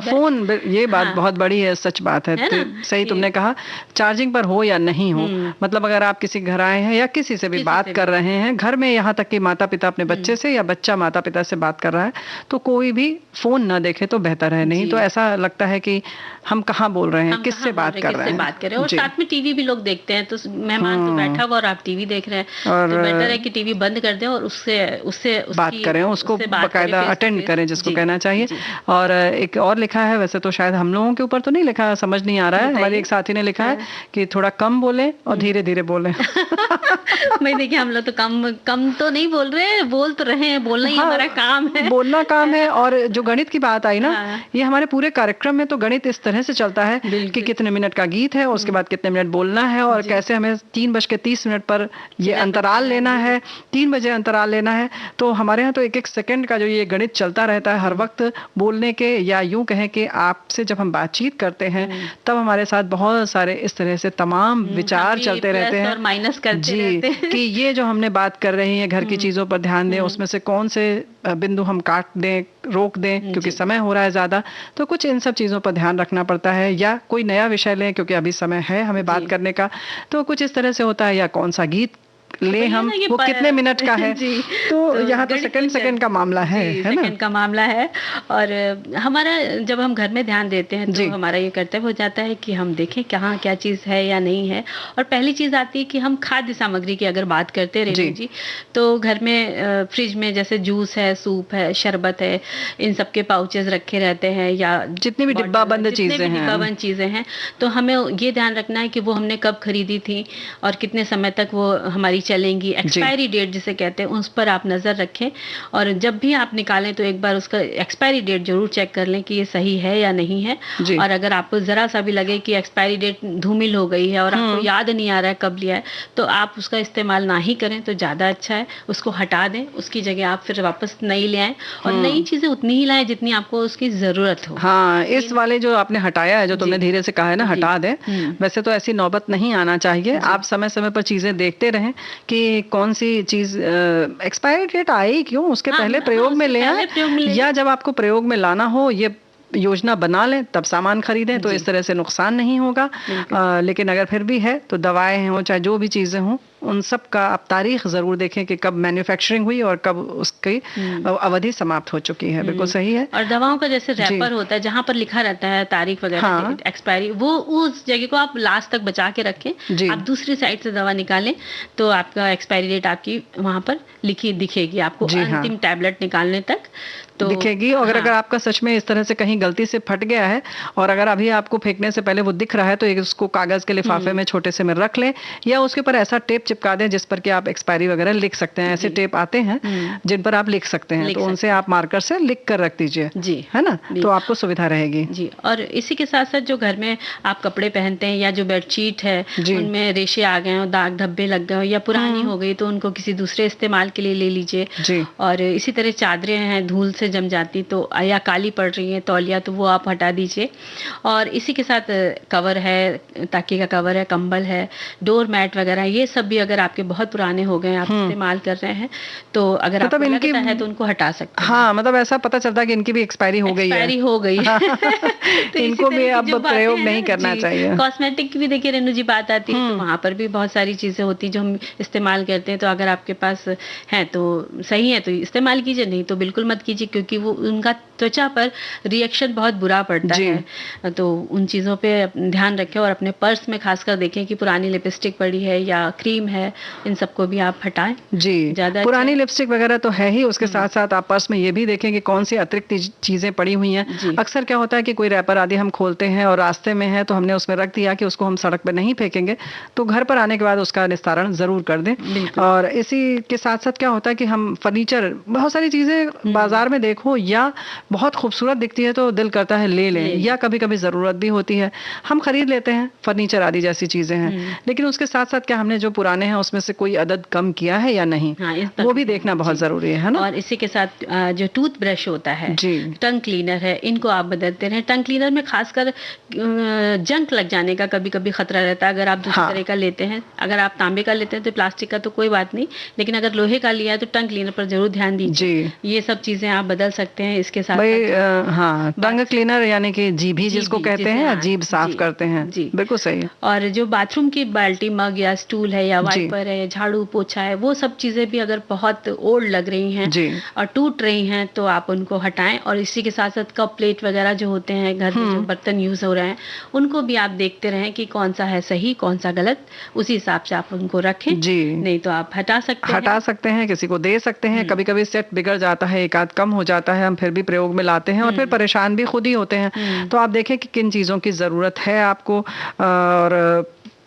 फोन, ये बात बहुत बड़ी है, सच बात है, सही तुमने कहा। चार्जिंग पर हो या नहीं हो, मतलब अगर आप किसी घर आए हैं या किसी से भी बात कर रहे हैं घर में, यहाँ तक कि माता पिता अपने बच्चे से या बच्चा माता पिता से बात कर रहा है, तो कोई भी फोन ना देखे तो बेहतर है। नहीं तो ऐसा लगता है कि हम कहाँ बोल रहे हैं, किससे बात कर रहे हैं। और साथ में टीवी भी लोग देखते हैं, तो मेहमान तो बैठा हुआ और आप टीवी देख रहे हैं, और तो बेटर है कि टीवी बंद कर दें और उससे बात करें, उसको बाकायदा अटेंड करें जिसको कहना चाहिए। और एक और लिखा है, वैसे तो शायद हम लोगों के ऊपर तो नहीं लिखा, समझ नहीं आ रहा है, हमारे एक साथी ने लिखा है कि थोड़ा कम बोले और धीरे धीरे बोले। भाई देखिए हम लोग तो कम तो नहीं बोल रहे, बोल तो रहे हैं, बोलना ही हमारा काम है, बोलना काम है। और जो गणित की बात आई ना, ये हमारे पूरे कार्यक्रम में तो गणित इस तरह से चलता है कि कितने मिनट का गीत है, उसके बाद कितने मिनट बोलना है, और कैसे हमें 3:30 पर ये अंतराल लेना है, 3 बजे अंतराल लेना है। तो हमारे यहाँ तो 1-1 सेकंड का जो ये गणित चलता रहता है हर वक्त बोलने के, या यूं कहें कि आपसे जब हम बातचीत करते हैं तब हमारे साथ बहुत सारे इस तरह से तमाम विचार चलते रहते हैं, और माइनस करते रहते हैं कि ये जो हमने बात कर रही है घर की चीजों पर ध्यान दें, उसमें से कौन से बिंदु हम काट दें, रोक दें, क्योंकि समय हो रहा है ज्यादा, तो कुछ इन सब चीजों पर ध्यान रखना पड़ता है। या कोई नया विषय लें क्योंकि अभी समय है हमें बात करने का, तो कुछ इस तरह से होता है, या कौन सा गीत ले हम, वो कितने मिनट का है। तो यहाँ तो सेकंड का मामला है ना, सेकंड का मामला है। और हमारा जब हम घर में ध्यान देते हैं तो हमारा ये कर्तव्य हो जाता है कि हम देखें कहाँ क्या चीज है या नहीं है। और पहली चीज आती है कि हम खाद्य सामग्री की अगर बात करते हैं रेणु जी, तो घर में फ्रिज में जैसे जूस है, सूप है, शरबत है, इन सब के पाउचेस रखे रहते हैं, या जितनी भी डिब्बाबंद चीजें हैं, तो हमें ये ध्यान रखना है कि वो हमने कब खरीदी थी और कितने समय तक वो हमारी चलेंगी। एक्सपायरी डेट जिसे कहते हैं, उस पर आप नजर रखें, और जब भी आप निकालें तो एक बार उसका एक्सपायरी डेट जरूर चेक कर लें कि ये सही है या नहीं है। और अगर आपको जरा सा भी लगे कि एक्सपायरी डेट धूमिल हो गई है और आपको याद नहीं आ रहा है कब लिया है, तो आप उसका इस्तेमाल ना ही करें तो ज्यादा अच्छा है, उसको हटा दें, उसकी जगह आप फिर वापस नई ले आएं, और नई चीजें उतनी ही लाएं जितनी आपको उसकी जरूरत हो। हाँ, इस वाले जो आपने हटाया है, जो तुमने धीरे से कहा है ना, हटा दें, वैसे तो ऐसी नौबत नहीं आना चाहिए। आप समय समय पर चीजें देखते रहें कि कौन सी चीज एक्सपायरी डेट आई क्यों, उसके पहले प्रयोग में ले आए, या जब आपको प्रयोग में लाना हो ये योजना बना लें तब सामान खरीदें, तो इस तरह से नुकसान नहीं होगा। लेकिन अगर फिर भी है तो दवाएं हों चाहे जो भी चीजें हों, उन सब का आप तारीख जरूर देखें कि कब मैन्युफैक्चरिंग हुई और कब उसकी अवधि समाप्त हो चुकी है। बिल्कुल सही है। और दवाओं का जैसे रैपर होता है जहाँ पर लिखा रहता है तारीख वगैरह एक्सपायरी, वो उस जगह को आप लास्ट तक बचा के रखें। आप दूसरी साइड से दवा निकालें तो आपका एक्सपायरी डेट आपकी वहां पर लिखी दिखेगी आपको अंतिम टैबलेट निकालने तक तो दिखेगी। और अगर आपका सच में इस तरह से कहीं गलती से फट गया है और अगर अभी आपको फेंकने से पहले वो दिख रहा है, तो उसको कागज के लिफाफे में छोटे से में रख लें, या उसके ऊपर ऐसा टेप चिपका दें जिस पर कि आप एक्सपायरी वगैरह लिख सकते हैं। ऐसे टेप आते हैं जिन पर आप लिख सकते हैं, तो उनसे आप मार्कर से लिख कर रख दीजिए जी, है ना, तो आपको सुविधा रहेगी जी। और इसी के साथ साथ जो घर में आप कपड़े पहनते हैं या जो बेडशीट है उनमें रेशे आ गए हो, दाग धब्बे लग गए हो या पुरानी हो गई, तो उनको किसी दूसरे इस्तेमाल के लिए ले लीजिए। और इसी तरह चादरें हैं धूल से जम जाती तो या काली पड़ रही है तौलिया, तो वो आप हटा दीजिए। और इसी के साथ कवर है, ताकि का कवर है, कंबल है, डोर मैट वगैरह, ये सब भी अगर आपके बहुत पुराने हो गए आप इस्तेमाल कर रहे हैं तो अगर मतलब आपको लगता है तो उनको हटा सकते हैं। हाँ, मतलब ऐसा पता चलता है कि इनकी भी एक्सपायरी हो गई है तो इनको भी अब प्रयोग नहीं करना चाहिए। कॉस्मेटिक की भी देखिए रेणु जी बात आती है, तो वहां पर भी बहुत सारी चीजें होती है जो हम इस्तेमाल करते हैं। तो अगर आपके पास है तो सही है तो इस्तेमाल कीजिए, नहीं तो बिल्कुल मत कीजिए, क्योंकि वो उनका त्वचा पर रिएक्शन बहुत बुरा पड़ता है। तो उन चीज़ों पे ध्यान रखें और अपने पर्स में खासकर देखें कि पुरानी लिपस्टिक पड़ी है या क्रीम है, इन सबको भी आप हटाएं। जी, ज़्यादा पुरानी लिपस्टिक वगैरह तो है ही, उसके साथ साथ आप पर्स में ये भी देखें कि कौन सी अतिरिक्त चीज़ें पड़ी हुई हैं। अक्सर क्या होता है कि कोई रैपर आदि हम खोलते हैं और रास्ते में है तो हमने उसमें रख दिया कि उसको हम सड़क पर नहीं फेंकेंगे, तो घर पर आने के बाद उसका निस्तारण ज़रूर कर दें। और इसी के साथ साथ क्या होता है कि हम फर्नीचर, बहुत सारी चीज़ें बाजार में देखो या बहुत खूबसूरत दिखती है तो दिल करता है ले लें, या कभी कभी ज़रूरत भी होती है, हम खरीद लेते हैं, फर्नीचर आदि जैसी चीज़ें हैं। लेकिन उसके साथ साथ क्या हमने जो पुराने हैं उसमें से कोई अदद कम किया है या नहीं, वो भी देखना बहुत ज़रूरी है ना। और इसी के साथ जो टूथ ब्रश होता है, टंग क्लीनर है, इनको आप बदलते रहें। टंग क्लीनर में खासकर जंक लग जाने का कभी कभी खतरा रहता है। अगर आप दूसरे तरह का लेते हैं, अगर आप तांबे का लेते हैं तो प्लास्टिक का तो कोई बात नहीं, लेकिन अगर लोहे का लिया है तो टंग क्लीनर पर जरूर ध्यान दीजिए। ये सब चीजें आप बदल सकते हैं। इसके साथ टंग क्लीनर यानी कि जीभी जिसको कहते हैं, जीभ साफ करते हैं। जी बिल्कुल सही है। और जो बाथरूम की बाल्टी, मग या स्टूल है या वाइपर है, झाड़ू पोछा है, वो सब चीजें भी अगर बहुत ओल्ड लग रही हैं और टूट रही हैं तो आप उनको हटाएं। और इसी के साथ साथ कप प्लेट वगैरह जो होते हैं घर में, जो बर्तन यूज हो रहे हैं, उनको भी आप देखते रहें कि कौन सा है सही, कौन सा गलत, उसी हिसाब से आप उनको रखें। नहीं तो आप हटा सकते हैं, किसी को दे सकते हैं। कभी कभी सेट बिगड़ जाता है, एक आध कम हो जाता है, हम फिर भी प्रयोग में लाते हैं और फिर परेशान भी खुद ही होते हैं। तो आप देखें कि किन चीज़ों की ज़रूरत है आपको। और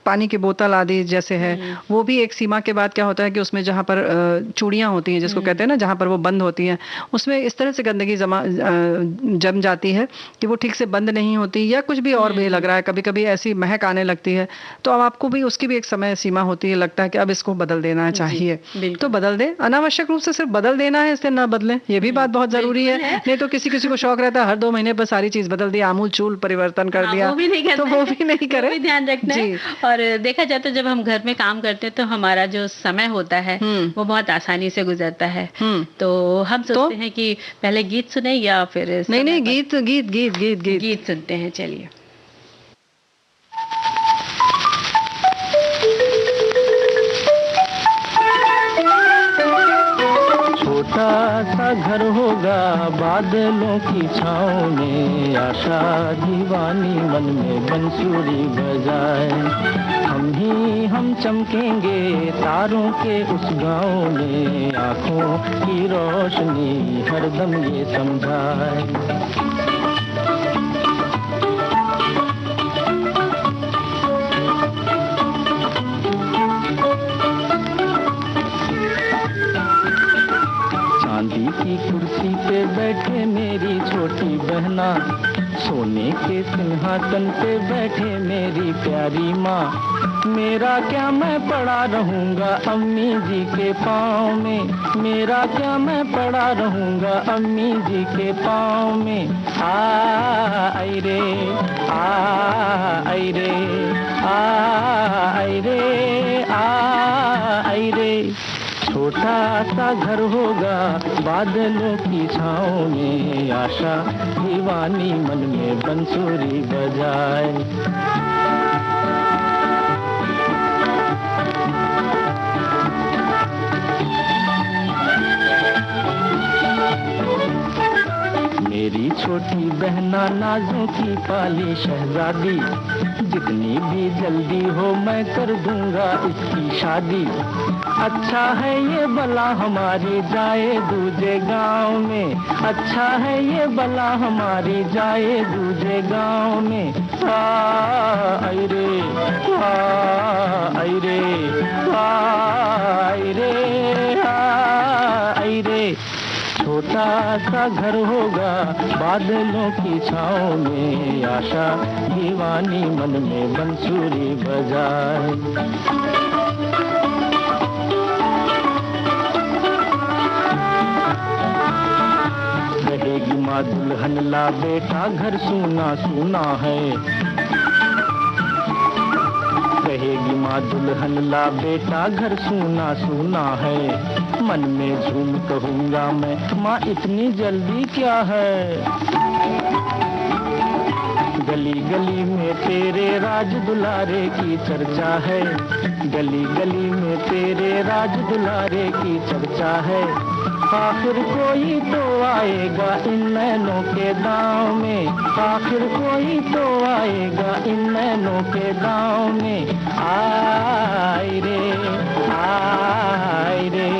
पानी की बोतल आदि जैसे है, वो भी एक सीमा के बाद क्या होता है कि उसमें जहाँ पर चूड़ियाँ होती हैं, जिसको कहते हैं ना, जहाँ पर वो बंद होती हैं, उसमें इस तरह से गंदगी जम जाती है कि वो ठीक से बंद नहीं होती, या कुछ भी और भी लग रहा है, कभी कभी ऐसी महक आने लगती है। तो अब आपको भी उसकी भी एक समय सीमा होती है, लगता है कि अब इसको बदल देना चाहिए, तो बदल दें। अनावश्यक रूप से सिर्फ बदल देना है, इससे ना बदलें, ये भी बात बहुत जरूरी है। नहीं तो किसी किसी को शौक रहता है हर 2 महीने पर सारी चीज बदल दिया, आमूल चूल परिवर्तन कर दिया, तो वो भी नहीं करें। ध्यान रखना है। और देखा जाए तो जब हम घर में काम करते हैं तो हमारा जो समय होता है वो बहुत आसानी से गुजरता है। तो हम सोचते हैं कि पहले गीत सुने या फिर नहीं गीत सुनते हैं। चलिए। छोटा सा घर होगा बादलों की छाँव में, आशा दीवानी मन में बंसुरी बजाए। हम चमकेंगे तारों के उस गाँव में, आँखों की रोशनी हरदम ये समझाए। चांदी की कुर्सी पे बैठे मेरी छोटी बहना, सोने के सिंहासन पे बैठे मेरी प्यारी माँ। मेरा क्या मैं पड़ा रहूँगा अम्मी जी के पाँव में, मेरा क्या मैं पड़ा रहूँगा अम्मी जी के पाँव में। आई रे आई रे आई रे आई रे। छोटा सा घर होगा बादलों की छाँव में, आशा दीवानी मन में बंसुरी बजाए। मेरी छोटी बहना नाजों की पाली शहजादी, जितनी भी जल्दी हो मैं कर दूंगा इसकी शादी। अच्छा है ये बला हमारी जाए दूजे गांव में, अच्छा है ये बला हमारी जाए दूजे गांव में। आई रे आई रे आई रे आई रे। छोटा सा घर होगा बादलों की छाँव में, आशा दीवानी मन में बंसुरी बजाए। रहेगी माँ दुल्हन ला बेटा घर सूना सूना है, रहेगी माँ दुल्हन ला बेटा घर सूना सूना है। मन में झूम कहूँगा मैं माँ इतनी जल्दी क्या है। गली गली में तेरे राज दुलारे की चर्चा है, गली गली में तेरे राज दुलारे की चर्चा है, आखिर कोई तो आएगा इन नैनों के गाँव में, आखिर कोई तो आएगा इन नैनों के गाँव में। आय रे आय रे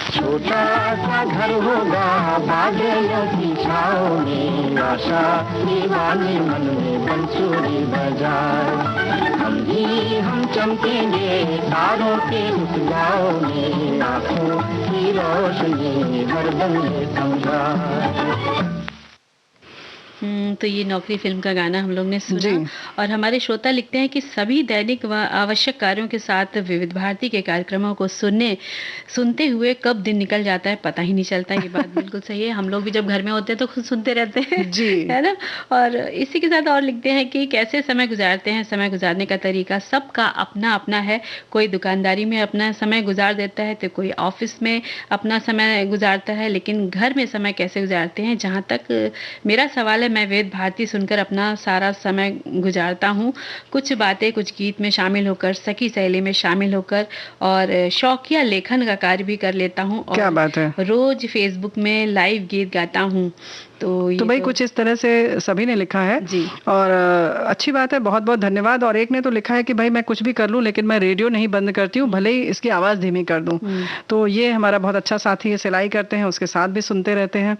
छोटा सा घर होगा बादलों की छाँव में, आशा दीवानी मन में बंसुरी बजाए, हम चमकेंगे तारों के उस गाँव में, आँखों की रोशनी हरदम ये समझा। तो ये नौकरी फिल्म का गाना हम लोग ने सुना। और हमारे श्रोता लिखते हैं कि सभी दैनिक व आवश्यक कार्यों के साथ विविध भारती के कार्यक्रमों को सुनते हुए कब दिन निकल जाता है पता ही नहीं चलता। ये बात बिल्कुल सही है, हम लोग भी जब घर में होते हैं तो खुद सुनते रहते हैं जी, है ना। और इसी के साथ और लिखते हैं कि कैसे समय गुजारते हैं, समय गुजारने का तरीका सबका अपना अपना है। कोई दुकानदारी में अपना समय गुजार देता है तो कोई ऑफिस में अपना समय गुजारता है, लेकिन घर में समय कैसे गुजारते हैं, जहाँ तक मेरा सवाल है मैं वेद भारती सुनकर अपना सारा समय गुजारता हूँ। कुछ बातें कुछ गीत में शामिल होकर, सखी सहेली में शामिल होकर, और शौकिया लेखन का कार्य भी कर लेता हूँ। क्या बात है। रोज फेसबुक में लाइव गीत गाता हूँ। तो भाई कुछ इस तरह से सभी ने लिखा है जी। और अच्छी बात है, बहुत बहुत धन्यवाद। और एक ने तो लिखा है कि भाई मैं कुछ भी कर लूं लेकिन मैं रेडियो नहीं बंद करती हूँ, भले ही इसकी आवाज़ धीमी कर दूं। तो ये हमारा बहुत अच्छा साथी है, सिलाई करते हैं, उसके साथ भी सुनते रहते हैं,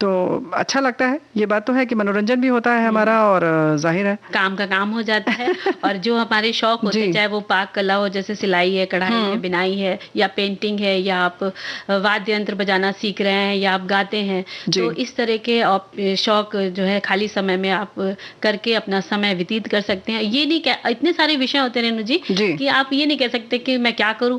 तो अच्छा लगता है। ये बात तो है कि मनोरंजन भी होता है हमारा, और जाहिर है काम का काम हो जाता है। और जो हमारे शौक होते हैं, चाहे वो पाक कला हो, जैसे सिलाई है, कढ़ाई है, बिनाई है, या पेंटिंग है, या आप वाद्य यंत्र बजाना सीख रहे हैं, या आप गाते हैं, तो इस तरह के शौक जो है खाली समय में आप करके अपना समय व्यतीत कर सकते हैं। ये नहीं इतने सारे विषय होते हैं रेणु जी कि आप ये नहीं कह सकते कि मैं क्या करूं,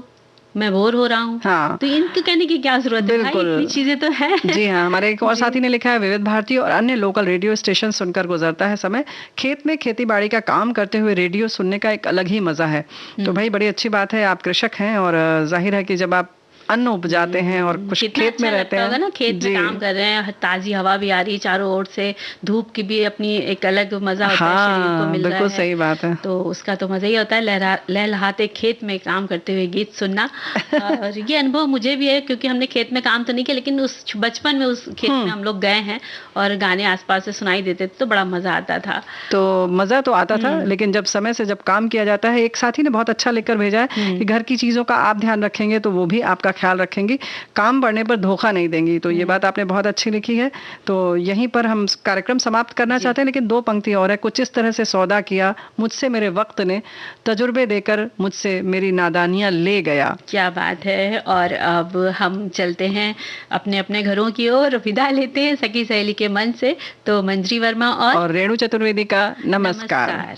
मैं बोर हो रहा हूँ। हाँ। तो इनको कहने की क्या जरूरत है, इतनी चीजें तो है। जी हाँ, हमारे एक और साथी ने लिखा है, विविध भारती और अन्य लोकल रेडियो स्टेशन सुनकर गुजरता है समय, खेत में खेती बाड़ी का काम करते हुए रेडियो सुनने का एक अलग ही मजा है। तो भाई बड़ी अच्छी बात है, आप कृषक हैं और जाहिर है कि जब आप अन्न उपजाते हैं और कुछ खेत में रहते हैं ना, खेत में काम कर रहे हैं, ताजी हवा भी आ रही है चारों ओर से, धूप की भी अपनी एक अलग मजा होता है, शरीर को मिल रहा है। बिल्कुल सही बात है। तो उसका तो मजा ही होता है, लहलहाते खेत में काम करते हुए गीत सुनना। और ये अनुभव मुझे भी है, क्योंकि हमने खेत में काम तो नहीं किया, लेकिन उस बचपन में उस खेत में हम लोग गए हैं और गाने आसपास से सुनाई देते थे, तो बड़ा मजा आता था। तो मजा तो आता था, लेकिन जब समय से जब काम किया जाता है, एक साथी ने बहुत अच्छा लिखकर भेजा है कि घर की चीजों का आप ध्यान रखेंगे तो वो भी आपका ख्याल रखेंगी, काम बढ़ने पर धोखा नहीं देंगी। तो ये बात आपने बहुत अच्छी लिखी है। तो यहीं पर हम कार्यक्रम समाप्त करना चाहते हैं, लेकिन 2 पंक्ति और है। कुछ इस तरह से सौदा किया मुझसे मेरे वक्त ने, तजुर्बे देकर मुझसे मेरी नादानियां ले गया। क्या बात है। और अब हम चलते हैं अपने अपने घरों की ओर, विदा लेते हैं सखी सहेली के मन से। तो मंजरी वर्मा और रेणु चतुर्वेदी का नमस्कार।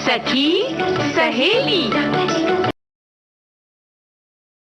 सखी सहेली।